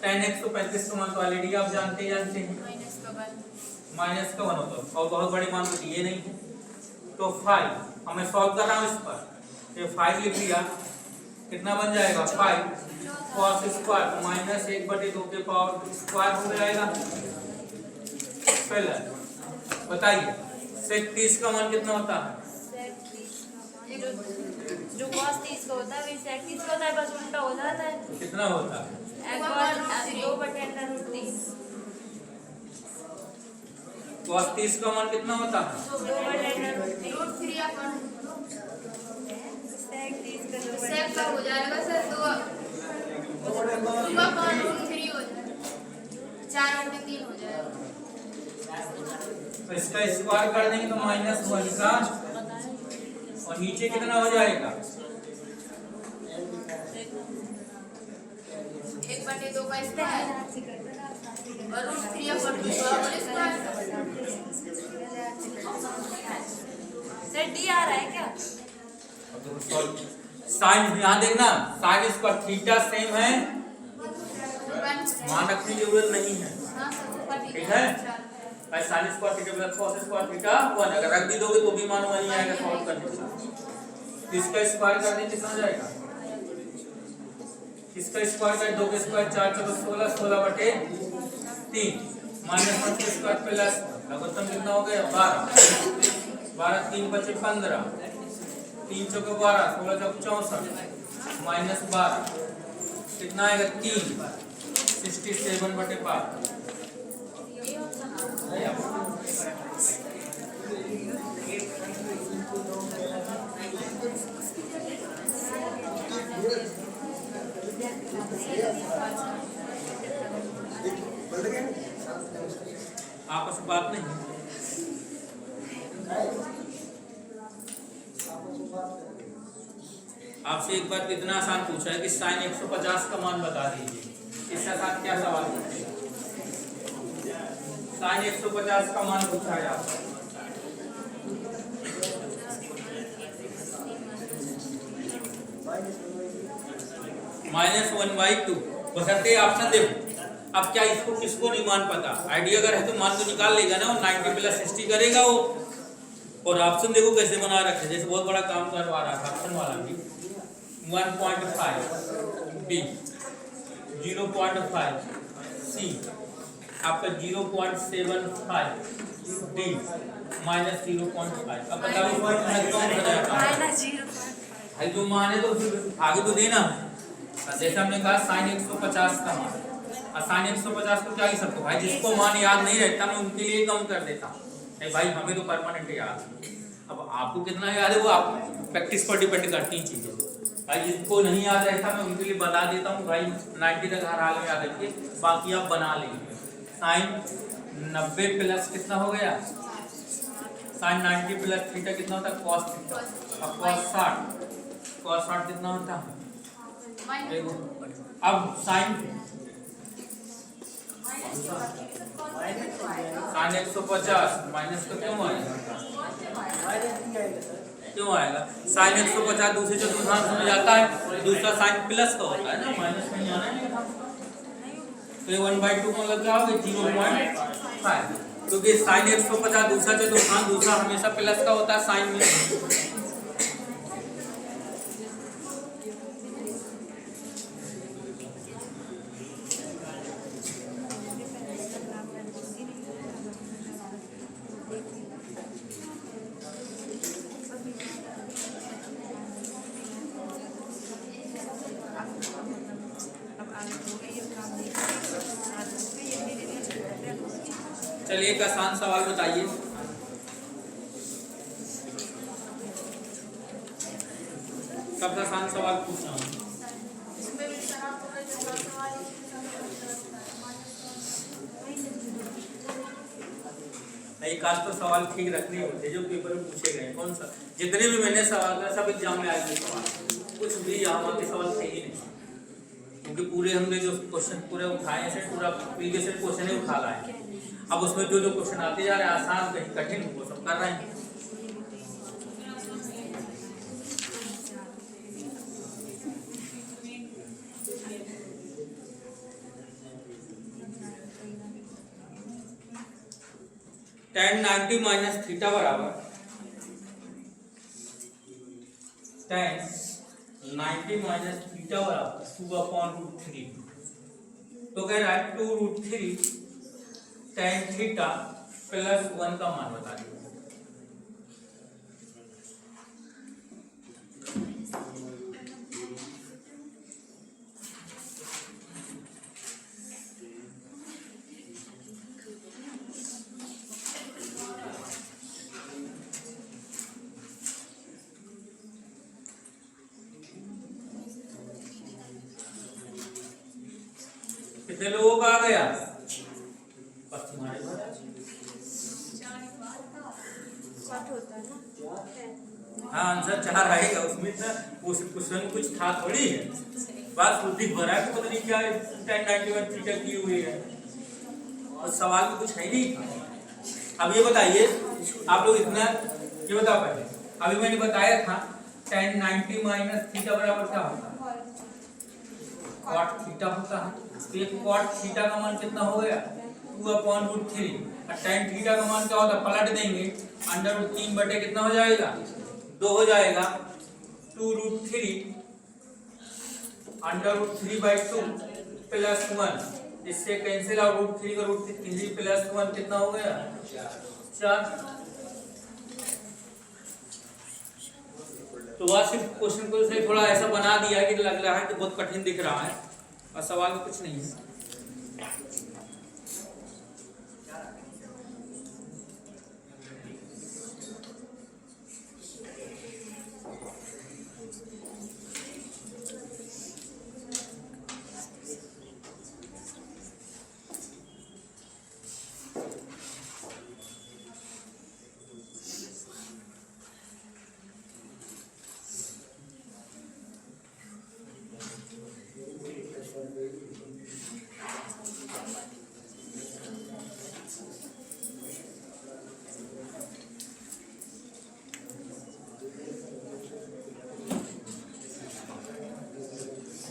tan 135 का मान तो ऑलरेडी आप जानते हैं माइनस का 1 होता है और बहुत बड़े मान तो दिए नहीं है। तो 5 हमें सॉल्व करना है इस पर, ये 5 लिख दिया कितना बन जाएगा 5 cos स्क्वायर माइनस 1/2 के पावर स्क्वायर हो जाएगा। पहले बताइए sec 30 का मान कितना होता है जो cos 30 का होता है वही sec 30 का होता है, बस उल्टा हो जाता है। कितना होता है 2/√30 cos 30 का मान कितना होता है 2/√3 sec का हो जाएगा सर 2 का मान √3 हो जाएगा 4/3 हो जाएगा। तो इसका स्क्वायर कर देंगे तो -1 का और नीचे कितना हो जाएगा 1/2 का स्क्वायर और √3 का स्क्वायर सर डी आ रहा है क्या? साइन यहाँ देखना, साइन स्क्वायर थीटा सेम है, मान रखने की जरूरत नहीं है, ठीक है। Sine square theta plus cos square theta 1, अगर रख भी दोगे तो भी मान 1 ही आएगा सॉल्व करने के बाद। इसका स्क्वायर कर दें कितना जाएगा, इसका स्क्वायर कर 2 का स्क्वायर 4 4 16 16 बटे 3 माइनस 1 का स्क्वायर प्लस लघुत्तम कितना हो गया 12 12 3 बचे 15 3 चौके 12 16 चौके 64 माइनस 12 कितना आएगा 3 67 बटे 5। आपस में बात नहीं, आपसे एक बार इतना आसान पूछा है कि साइन 150 का मान बता दीजिए, इसके साथ क्या सवाल पूछेगा। साइन 150 का मान पूछा है आपसे, -1/2 बसंते ऑप्शन देखो। अब क्या इसको किसको नहीं मान पता, आइडिया अगर है तो मान तो निकाल लेगा ना, 90 + 60 करेगा वो। और ऑप्शन देखो कैसे बना रखे, जैसे बहुत बड़ा काम करवा रहा था ऑप्शन वाला भी। 1.5 बी 0.5 सी आपका 0.75 डी -0.5। अब बताओ कौन सा जाएगा, भाई जो मान है तो फिर आगे तो देना है। जैसे हमने कहा साइन 150 का मान, और साइन 150 को क्या लिख सकते हो भाई, जिसको मान याद नहीं रहता मैं उनके लिए कम कर देता हूँ, भाई हमें तो परमानेंट याद है। अब आपको कितना याद है वो आप प्रैक्टिस पर डिपेंड करती हैं चीजें, भाई जिसको नहीं याद रहता मैं उनके लिए बता देता हूँ, भाई 90 तक हर हाल में याद रखिए, बाकी आप बना लेंगे। साइन 90 प्लस कितना हो गया, साइन 90 प्लस थीटा कितना होता है कॉस थीटा, और कॉस 60 कितना होता है देखो। अब साइन 150 माइनस तो क्यों आएगा, क्यों आएगा, साइन 150 दूसरे चतुर्थांश में जाता है, दूसरा साइन प्लस का होता है ना, माइनस में जाना है, तो ये 1/2 को लग रहा होगा 0.5, क्योंकि साइन 150 दूसरा चतुर्थांश दूसरा हमेशा प्लस का होता है साइन में। चलिए एक आसान सवाल बताइए, सबसे आसान सवाल पूछना हूँ। एक आध तो सवाल ठीक रखने होते जो पेपर में पूछे गए, कौन सा जितने भी मैंने सवाल किया सब एग्जाम में आए सवाल, कुछ भी यहाँ के सवाल थे ही नहीं, क्योंकि पूरे हमने जो क्वेश्चन पूरे उठाए हैं पूरा प्रीवियस क्वेश्चन ही उठा लाए। अब उसमें जो जो क्वेश्चन आते जा रहे हैं आसान कहीं कठिन वो सब कर रहे हैं। tan 90 माइनस थीटा बराबर tan 90 माइनस थीटा बराबर 2/√3। तो कह रहा है 2√3 tan थीटा प्लस 1 का मान बता दीजिए। कितने लोगों का आ गया? बस तुम्हारे हाँ आंसर 4 आएगा उसमें तो क्वेश्चन कुछ था थोड़ी है, बात बुद्धि भरा है, पता नहीं क्या tan 91 थीटा की हुई है और सवाल में कुछ है नहीं। अब ये बताइए आप लोग इतना ये बता पाए अभी मैंने बताया था tan 90 माइनस थीटा बराबर क्या होता है, cot थीटा होता है। तो ये cot थीटा का मान कितना हो गया 2/√3 और tan थीटा का मान क्या होता है, पलट देंगे √3 बटे कितना हो जाएगा 2 हो जाएगा 2√3 √3/2 प्लस 1, इससे कैंसिल आउट √3 का √3 प्लस 1 कितना हो गया 4। तो वह सिर्फ क्वेश्चन को से थोड़ा ऐसा बना दिया है कि लग रहा है कि बहुत कठिन दिख रहा है और सवाल में कुछ नहीं है।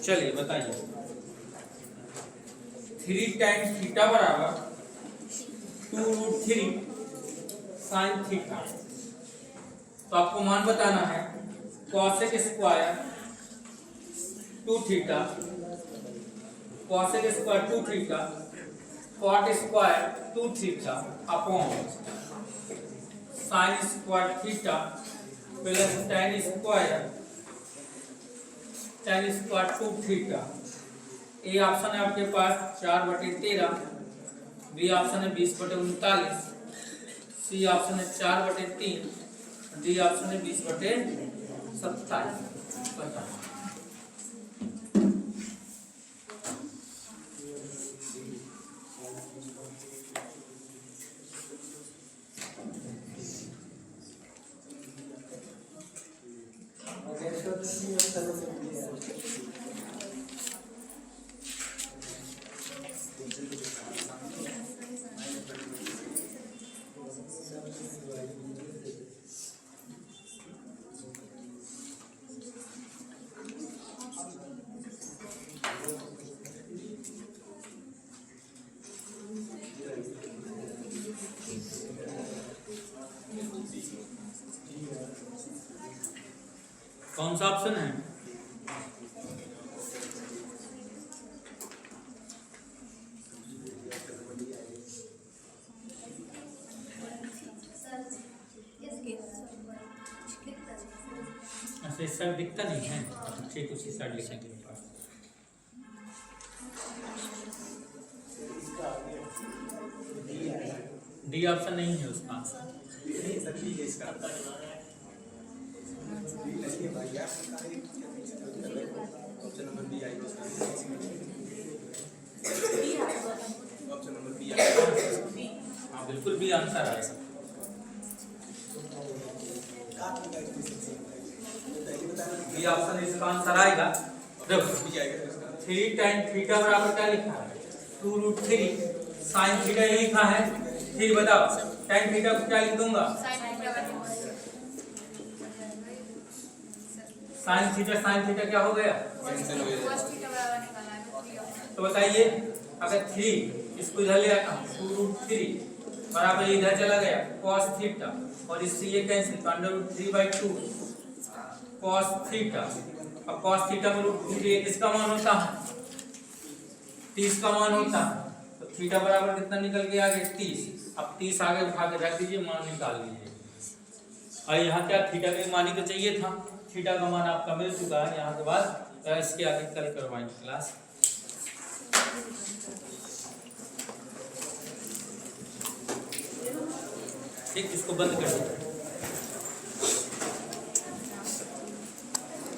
चलिए बताइए 3 tan थीटा बराबर 2√3 sin थीटा। तो आपको मान बताना है cosec square 2 theta, cosec square 2 theta, cot square 2 theta upon sin square theta plus tan square 2 theta. A option है आपके पास 4/13, बी ऑप्शन है 20/39, सी ऑप्शन है 4/3, डी ऑप्शन है 20/27। कौन सा ऑप्शन है? अच्छा, इस साइड दिखता नहीं है, ठीक उसी साइड लिखेंगे। डी ऑप्शन नहीं है उसका आंसर। हाँ बिल्कुल भी आंसर आएगा। बी ऑप्शन इसका आंसर आएगा। देखो 3 tan थीटा बराबर क्या लिखा है 2√3 sin थीटा ये लिखा है। फिर बताओ tan थीटा को क्या लिख दूंगा sin थीटा क्या हो गया। तो बताइए अगर 3 इसको इधर ले आता हूँ 2√3 बराबर इधर चला गया cos थीटा और इससे ये कैंसिल √3/2 cos थीटा। अब cos थीटा में √3 किसका मान होता है 30 का मान होता है। तो थीटा बराबर कितना निकल के आगे 30। अब 30 आगे उठा के रख दीजिए, मान निकाल लीजिए। और यहाँ क्या थीटा का मान ही तो चाहिए था, थीटा का मान आपका मिल चुका है। यहाँ के बाद इसके आगे कल करवाएंगे क्लास। ठीक, इसको बंद कर दीजिए।